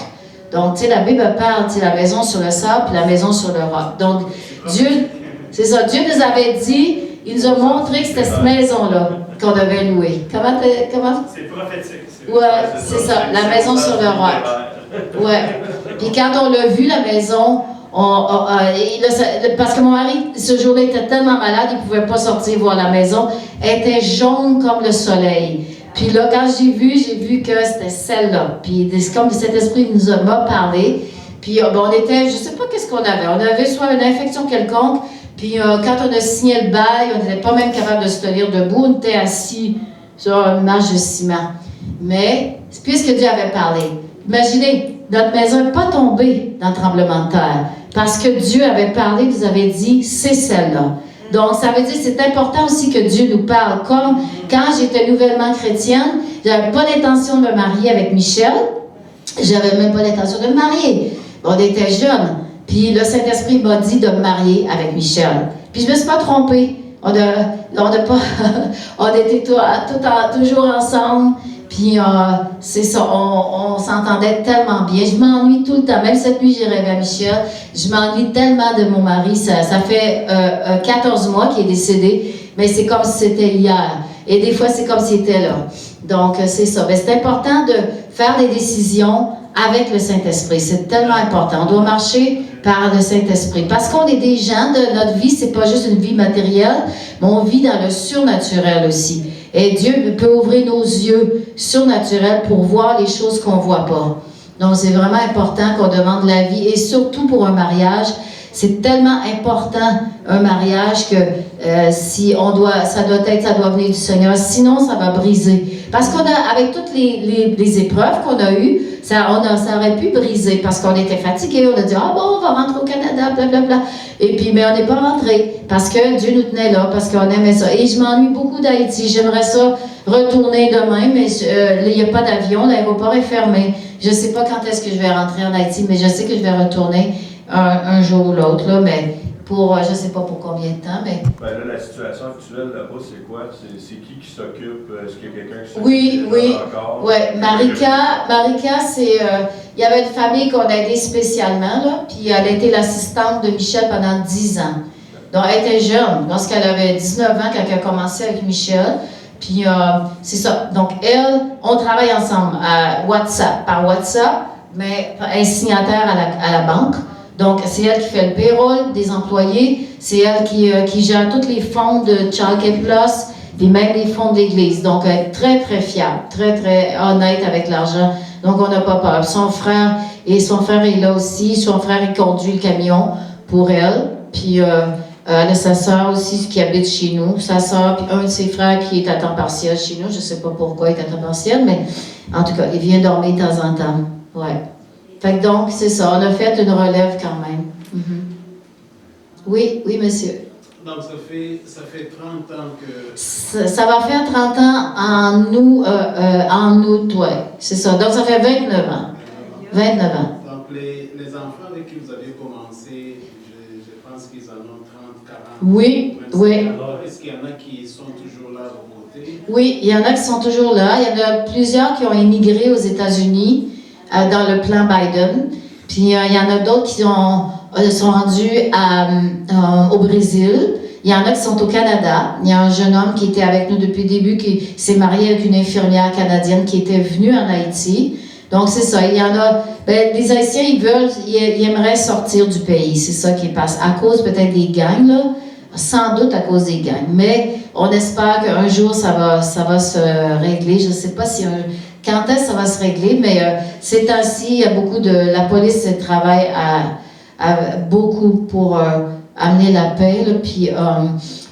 Donc, tu sais, la Bible parle, tu sais, la maison sur le sable, puis la maison sur le roc. Donc, Dieu, c'est ça. Dieu nous avait dit, il nous a montré que c'était cette maison-là qu'on devait louer. Comment? C'est prophétique. Ouais, c'est ça. La maison sur le roc. Ouais. Puis quand on l'a vu, la maison, parce que mon mari, ce jour-là, était tellement malade, il ne pouvait pas sortir voir la maison. Elle était jaune comme le soleil. Puis là, quand j'ai vu que c'était celle-là. Puis c'est comme cet esprit m'a parlé. Puis on était, je ne sais pas qu'est-ce qu'on avait. On avait soit une infection quelconque. Puis quand on a signé le bail, on n'était pas même capable de se tenir debout. On était assis sur une marche de ciment. Mais, puisque Dieu avait parlé, imaginez, notre maison n'est pas tombée dans le tremblement de terre. Parce que Dieu avait parlé, vous avez dit, c'est celle-là. Donc, ça veut dire que c'est important aussi que Dieu nous parle. Comme quand j'étais nouvellement chrétienne, je n'avais pas l'intention de me marier avec Michel. J'avais même pas l'intention de me marier. On était jeunes. Puis le Saint-Esprit m'a dit de me marier avec Michel. Puis je ne me suis pas trompée. On était toujours ensemble. Puis c'est ça, on s'entendait tellement bien. Je m'ennuie tout le temps. Même cette nuit, j'ai rêvé à Michel. Je m'ennuie tellement de mon mari. Ça fait 14 mois qu'il est décédé, mais c'est comme si c'était hier. Et des fois, c'est comme s'il était là. Donc, c'est ça. Mais c'est important de faire des décisions avec le Saint-Esprit. C'est tellement important. On doit marcher par le Saint-Esprit. Parce qu'on est des gens de notre vie, c'est pas juste une vie matérielle, mais on vit dans le surnaturel aussi. Et Dieu peut ouvrir nos yeux surnaturels pour voir les choses qu'on ne voit pas. Donc, c'est vraiment important qu'on demande la vie. Et surtout pour un mariage, c'est tellement important, un mariage, que ça doit venir du Seigneur. Sinon, ça va briser. Parce avec toutes les épreuves qu'on a eues, ça aurait pu briser parce qu'on était fatigués. On a dit, on va rentrer au Canada, blablabla. Et puis, mais on n'est pas rentré parce que Dieu nous tenait là, parce qu'on aimait ça. Et je m'ennuie beaucoup d'Haïti. J'aimerais ça retourner demain, mais il n'y a pas d'avion. L'aéroport est fermé. Je ne sais pas quand est-ce que je vais rentrer en Haïti, mais je sais que je vais retourner un jour ou l'autre, là, mais je ne sais pas pour combien de temps, mais... Ben là, la situation actuelle là-bas, c'est quoi? C'est qui s'occupe? Est-ce qu'il y a quelqu'un qui s'occupe? Oui. Encore? Oui, Marika, c'est... il y avait une famille qu'on a aidée spécialement, là, puis elle a été l'assistante de Michel pendant 10 ans. Donc, elle était jeune, lorsqu'elle avait 19 ans, quand elle a commencé avec Michel. Puis, c'est ça. Donc, on travaille ensemble par WhatsApp, mais elle est signataire à la banque. Donc, c'est elle qui fait le payroll des employés. C'est elle qui gère tous les fonds de Child Care Plus, puis même les fonds de l'Église. Donc, elle est très, très fiable, très, très honnête avec l'argent. Donc, on n'a pas peur. Son frère est là aussi. Son frère, il conduit le camion pour elle. Puis, elle a sa sœur aussi qui habite chez nous. Sa sœur, puis un de ses frères qui est à temps partiel chez nous. Je ne sais pas pourquoi il est à temps partiel, mais en tout cas, il vient dormir de temps en temps. Ouais. Fait que donc, c'est ça. On a fait une relève quand même. Mm-hmm. Oui, monsieur. Donc ça fait 30 ans que... Ça va faire 30 ans en août, ouais. C'est ça. Donc ça fait 29 ans. 29 ans. Donc les enfants avec qui vous avez commencé, je pense qu'ils en ont 30, 40. Oui, oui. Alors, est-ce qu'il y en a qui sont toujours là de vos côtés? Oui, il y en a qui sont toujours là. Il y en a plusieurs qui ont émigré aux États-Unis dans le plan Biden. Puis il y en a d'autres qui sont rendus au Brésil. Il y en a qui sont au Canada. Il y a un jeune homme qui était avec nous depuis le début, qui s'est marié avec une infirmière canadienne qui était venue en Haïti. Donc, c'est ça. Il y en a... les Haïtiens, ils aimeraient sortir du pays. C'est ça qui passe. À cause peut-être des gangs, là. Sans doute à cause des gangs. Mais on espère qu'un jour, ça va se régler. Je ne sais pas quand est-ce que ça va se régler, mais ces temps-ci, il y a beaucoup de... La police travaille beaucoup pour amener la paix. Là. Puis,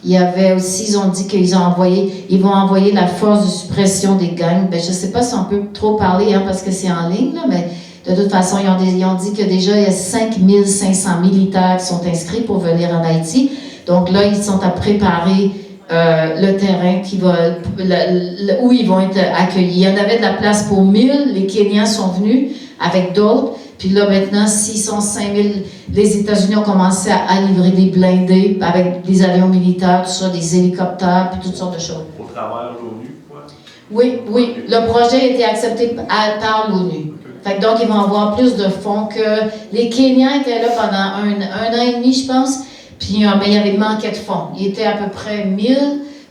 il y avait aussi, ils ont dit qu'ils vont envoyer la force de suppression des gangs. Je ne sais pas si on peut trop parler, parce que c'est en ligne, là, mais de toute façon, ils ont dit que déjà, il y a 5500 militaires qui sont inscrits pour venir en Haïti. Donc là, ils sont à préparer le terrain où ils vont être accueillis. Il y en avait de la place pour 1000. Les Kenyans sont venus avec d'autres. Puis là, maintenant, s'ils sont 5000, les États-Unis ont commencé à livrer des blindés avec des avions militaires, tout ça, des hélicoptères, puis toutes sortes de choses. Au travers de l'ONU, quoi? Oui. Le projet a été accepté par l'ONU. Fait que donc, ils vont avoir plus de fonds que... Les Kenyans étaient là pendant un an et demi, je pense. Puis, mais il y avait manqué de fonds. Il était à peu près 1000,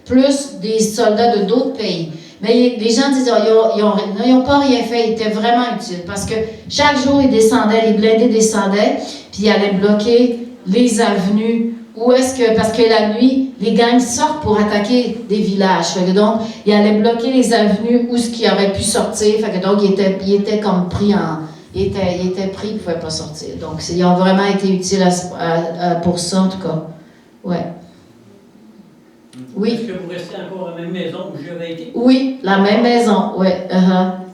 plus des soldats de d'autres pays. Mais les gens disent, ils n'ont pas rien fait, ils étaient vraiment utiles. Parce que chaque jour, ils descendaient, les blindés descendaient, puis ils allaient bloquer les avenues. Parce que la nuit, les gangs sortent pour attaquer des villages. Fait que donc, ils allaient bloquer les avenues où ce qui aurait pu sortir. Fait que donc, ils étaient comme pris ils étaient pris, ils ne pouvaient pas sortir. Donc, ils ont vraiment été utiles pour ça, en tout cas. Ouais. Oui. Est-ce que vous restez encore à la même maison où j'avais été? Oui, la même maison, oui.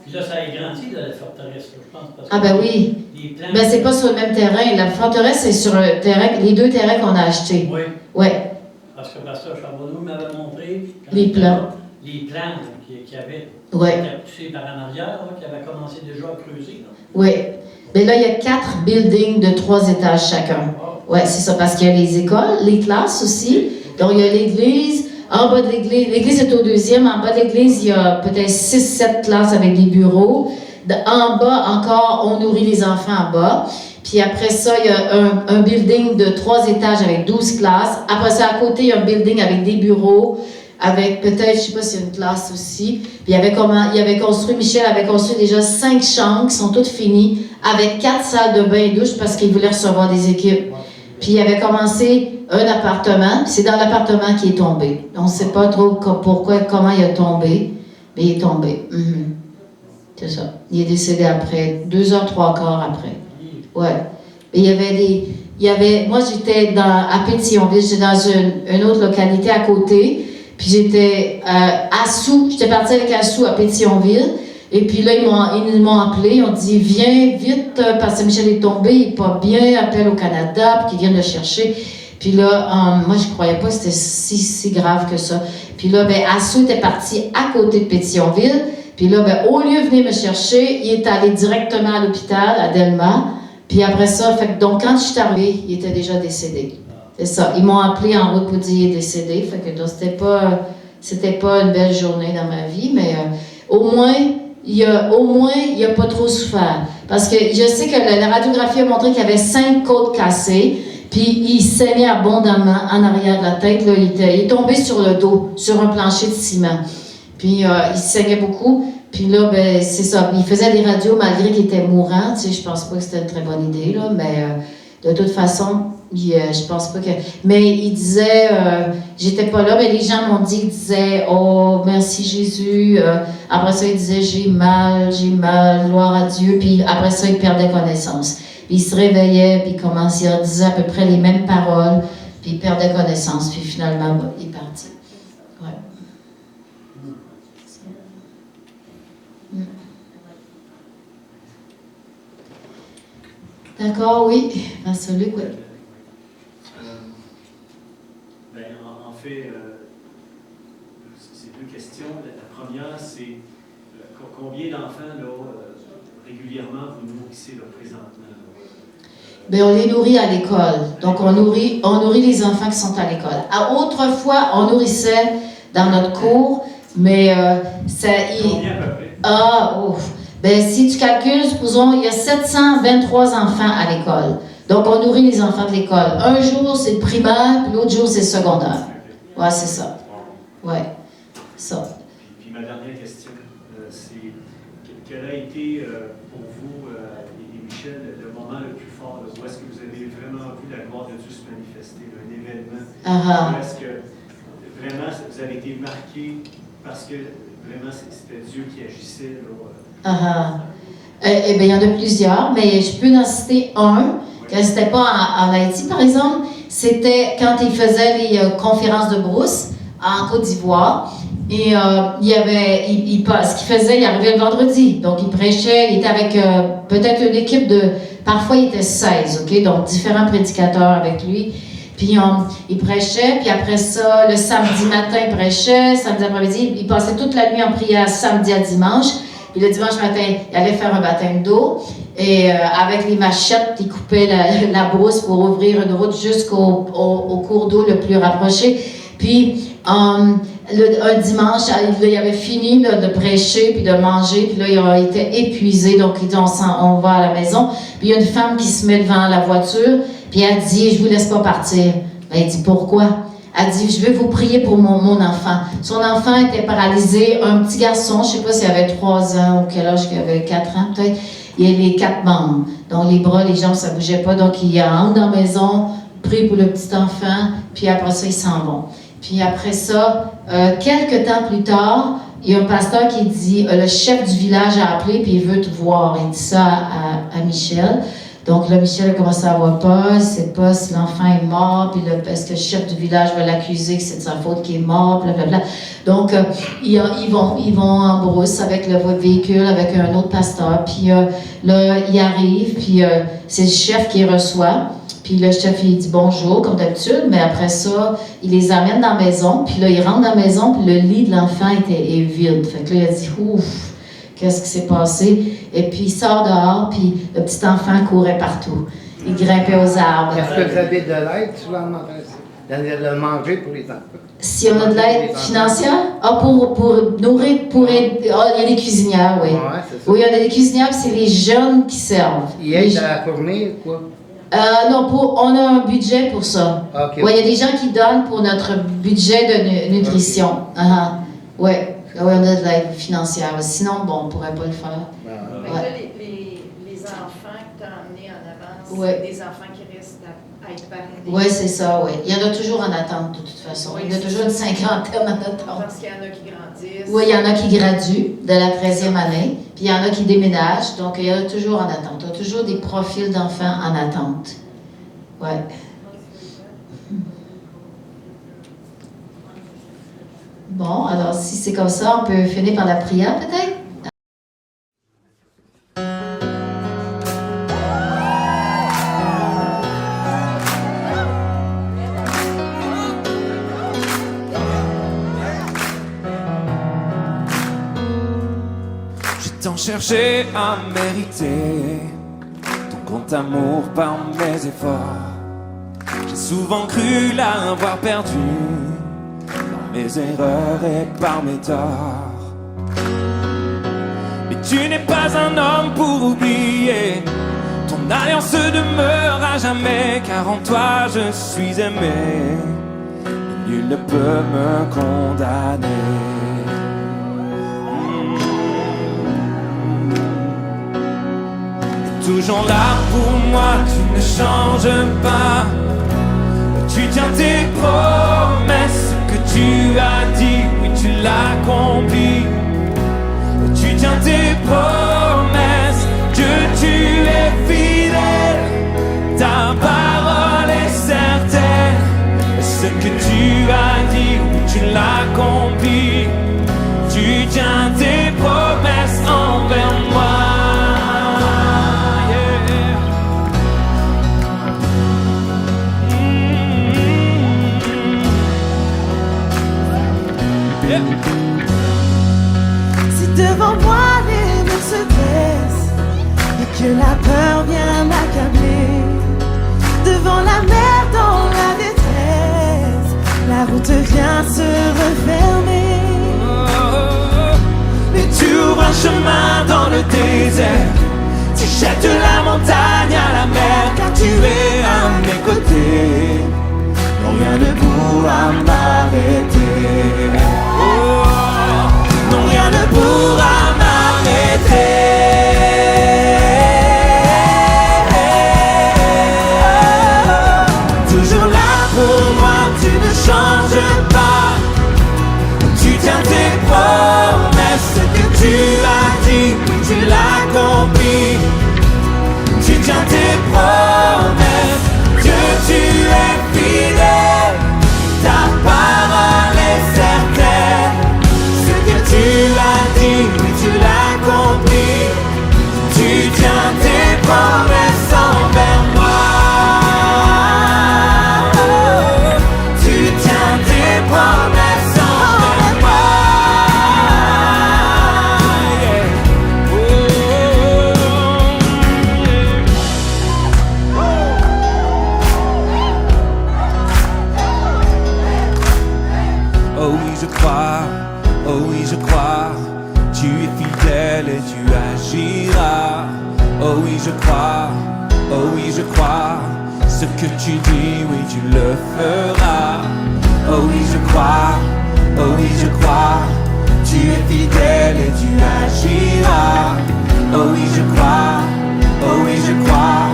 Puis là, ça a grandi, là, la forteresse, je pense. Parce Ah, ben oui. Ben, c'est pas sur le même terrain. La forteresse, c'est sur les 2 terrains qu'on a achetés. Oui. Oui. Parce que Pasteur Charbonneau m'avait montré les plans. Les plans qu'il y avait. Oui. Qui étaient poussés par en arrière, qui avaient commencé déjà à creuser. Là. Oui. Mais là, il y a 4 buildings de 3 étages chacun. Oui, c'est ça, parce qu'il y a les écoles, les classes aussi. Donc, il y a l'église. En bas de l'église est au 2e. En bas de l'église, il y a peut-être 6-7 classes avec des bureaux. En bas, encore, on nourrit les enfants en bas. Puis après ça, il y a un building de 3 étages avec 12 classes. Après ça, à côté, il y a un building avec des bureaux, avec peut-être, je ne sais pas s'il y a une classe aussi. Puis Michel avait construit déjà 5 chambres qui sont toutes finies, avec 4 salles de bain et douche parce qu'il voulait recevoir des équipes. Puis il avait commencé un appartement, c'est dans l'appartement qu'il est tombé. On ne sait pas trop comment il a tombé, mais il est tombé. C'est ça. Il est décédé après, 2h, 3/4 après. Ouais. Et moi, j'étais à Pétillonville, j'étais dans une autre localité à côté, puis j'étais à Sou, j'étais partie avec Assou à Pétillonville, et puis là, ils m'ont appelé, ils ont dit, viens vite, parce que Michel est tombé, il n'est pas bien, appelle au Canada, puis qu'ils viennent le chercher. Puis là, moi, je ne croyais pas que c'était si grave que ça. Puis là, Assou était parti à côté de Pétillonville, puis là, au lieu de venir me chercher, il est allé directement à l'hôpital, à Delma. Puis après ça, donc quand je suis arrivée, il était déjà décédé. C'est ça. Ils m'ont appelé en route pour dire qu'il est décédé. Fait que donc, c'était pas une belle journée dans ma vie, mais au moins, il a pas trop souffert. Parce que je sais que la radiographie a montré qu'il y avait 5 côtes cassées, puis il saignait abondamment en arrière de la tête. Là, il est tombé sur le dos, sur un plancher de ciment. Puis il saignait beaucoup. Puis là, c'est ça. Il faisait des radios malgré qu'il était mourant. Tu sais, je pense pas que c'était une très bonne idée, là. Mais de toute façon, je pense pas que... Mais il disait... j'étais pas là, mais les gens m'ont dit... Ils disaient « Oh, merci Jésus. » Après ça, il disait « J'ai mal, gloire à Dieu. » Puis après ça, il perdait connaissance. Puis il se réveillait, puis il disait à peu près les mêmes paroles. Puis il perdait connaissance. Puis finalement, il est parti. Ouais. D'accord, oui. Pasteur Luc, oui. fait, c'est deux questions. La première, c'est combien d'enfants, là, régulièrement, vous nourrissez là, présentement? Ben, on les nourrit à l'école. Donc, on nourrit les enfants qui sont à l'école. Autrefois, on nourrissait dans notre cours, mais Combien à peu près? Ben, si tu calcules, supposons, il y a 723 enfants à l'école. Donc, on nourrit les enfants de l'école. Un jour, c'est le primaire, puis l'autre jour, c'est le secondaire. Ouais, c'est ça. Ouais, ça. Puis ma dernière question, c'est quel a été pour vous et Michel le moment le plus fort? Où est-ce que vous avez vraiment vu la gloire de Dieu se manifester, un événement? Où est-ce que vraiment vous avez été marqué parce que vraiment c'était Dieu qui agissait? Eh bien, il y en a plusieurs, mais je peux en citer un. Que c'était pas en Haïti, par exemple. C'était quand il faisait les conférences de brousse en Côte d'Ivoire. Et ce qu'il faisait, il arrivait le vendredi. Donc, il prêchait, il était avec peut-être une équipe de... Parfois, il était 16, OK? Donc, différents prédicateurs avec lui. Puis, il prêchait. Puis après ça, le samedi matin, il prêchait. Samedi après-midi, il passait toute la nuit en prière samedi à dimanche. Puis le dimanche matin, il allait faire un baptême d'eau. Et avec les machettes, il coupait la brousse pour ouvrir une route jusqu'au cours d'eau le plus rapproché. Puis, un dimanche, il avait fini de prêcher puis de manger. Puis là, il était épuisé. Donc, il dit, on va à la maison. Puis, il y a une femme qui se met devant la voiture. Puis, elle dit, je vous laisse pas partir. Ben, il dit, pourquoi? Elle dit, je vais vous prier pour mon enfant. Son enfant était paralysé, un petit garçon, je ne sais pas s'il avait 3 ans ou quel âge il avait, 4 ans peut-être. Il a les 4 membres. Donc les bras, les jambes, ça ne bougeait pas. Donc il entre dans la maison, prie pour le petit enfant, puis après ça, ils s'en vont. Puis après ça, quelques temps plus tard, il y a un pasteur qui dit, le chef du village a appelé, puis il veut te voir. Il dit ça à Michel. Donc là, Michel a commencé à avoir peur, il ne sait pas si l'enfant est mort, puis est-ce que le chef du village va l'accuser que c'est de sa faute qu'il est mort, blablabla. Donc, ils vont en brousse avec le véhicule, avec un autre pasteur, puis là, il arrive, puis c'est le chef qui reçoit, puis le chef, il dit bonjour, comme d'habitude, mais après ça, il les amène dans la maison, puis là, il rentre dans la maison, puis le lit de l'enfant est vide. Fait que là, il a dit, ouf, qu'est-ce qui s'est passé? Et puis, il sort dehors, puis le petit enfant courait partout. Il grimpait aux arbres. Est-ce que vous avez de l'aide sur l'alimentation? Le manger pour les enfants? Si on a de l'aide financière? Pour nourrir, il y a des cuisinières, oui. Ouais, c'est ça. Oui, il y a des cuisinières, puis c'est les jeunes qui servent. Ils aident à la fournir, quoi? Non, on a un budget pour ça. Okay. Oui, il y a des gens qui donnent pour notre budget de nutrition. Oui, on a de l'aide financière. Sinon, bon, on ne pourrait pas le faire. Mais là, les enfants que tu as emmenés en avance, Ouais. c'est des enfants qui restent à être parrainés. Oui, c'est ça, oui. Il y en a toujours en attente, de toute façon. Oui, il y en a toujours une cinquantaine en attente. Parce qu'il y en a qui grandissent. Oui, il y en a qui graduent de la 13e année, puis il y en a qui déménagent, donc il y en a toujours en attente. Il y a toujours des profils d'enfants en attente. Oui. Bon, alors si c'est comme ça, on peut finir par la prière peut-être? J'ai tant cherché à mériter ton grand amour par mes efforts. J'ai souvent cru l'avoir perdu par mes erreurs et par mes torts. Mais tu n'es pas un homme pour oublier. Ton alliance demeure à jamais, car en toi je suis aimé. Et nul ne peut me condamner. Toujours là pour moi, tu ne changes pas. Tu tiens tes promesses, ce que tu as dit, oui tu l'accomplis. Tu tiens tes promesses, que tu es fidèle. Ta parole est certaine, ce que tu as dit, oui tu l'accomplis. Tu tiens tes promesses envers moi. que la peur vient m'accabler. Devant la mer dans la détresse, la route vient se refermer. Mais tu ouvres un chemin dans le désert, tu jettes la montagne à la mer, car tu es à mes côtés. Non, rien ne pourra m'arrêter. Oh, non, rien ne pourra m'arrêter. Toujours là pour moi, tu ne changes pas. Tu tiens tes promesses, ce que tu as dit, tu l'accomplis. Tu tiens tes promesses, Dieu, tu es fidèle. Ta parole est certaine, ce que tu as dit, tu l'accomplis. Tu tiens tes promesses envers moi. Tu tiens tes promesses envers moi. Oh oui, je crois, oh oui, je crois, tu es fidèle et tu agiras. Oh oui, je crois, oh oui, je crois, ce que tu dis, oui, tu le feras. Oh oui, je crois, oh oui, je crois, tu es fidèle et tu agiras. Oh oui, je crois, oh oui, je crois,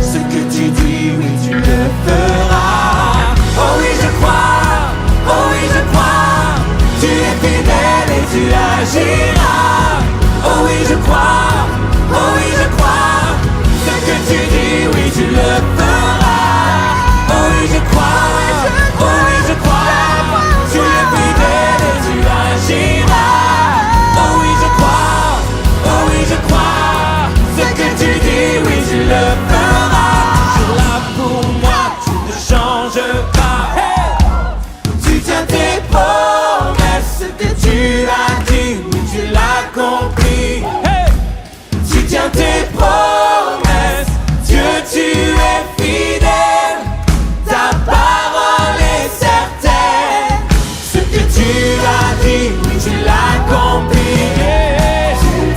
ce que tu dis, oui, tu le feras. Oh oui, je crois, oh oui, je crois, tu es fidèle et tu agiras. Oh oui, je crois, oh oui, je crois, ce que tu dis, oui, tu le feras. Oh oui, je crois, oh oui, je crois, tu es fidèle et tu agiras. Oh oui, je crois, oh oui, je crois, ce que tu dis, oui, tu le feras. Toujours là pour moi, tu ne changes pas. Hey! Tu tiens tes promesses, ce que tu as dit, oui, tu l'accomplis. Hey! Tu tiens tes promesses, Dieu, tu es fidèle. Ta parole est certaine, ce que tu as dit, oui, tu l'accomplis.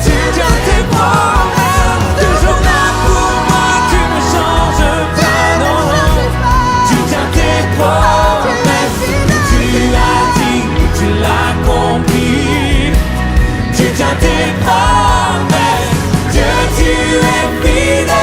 Tu tiens tes promesses, toujours là pour moi, tu ne changes pas, non. Tu tiens tes promesses, ce que tu as dit, oui, tu l'accomplis. Tu tiens tes promesses, Dieu, tu es fidèle.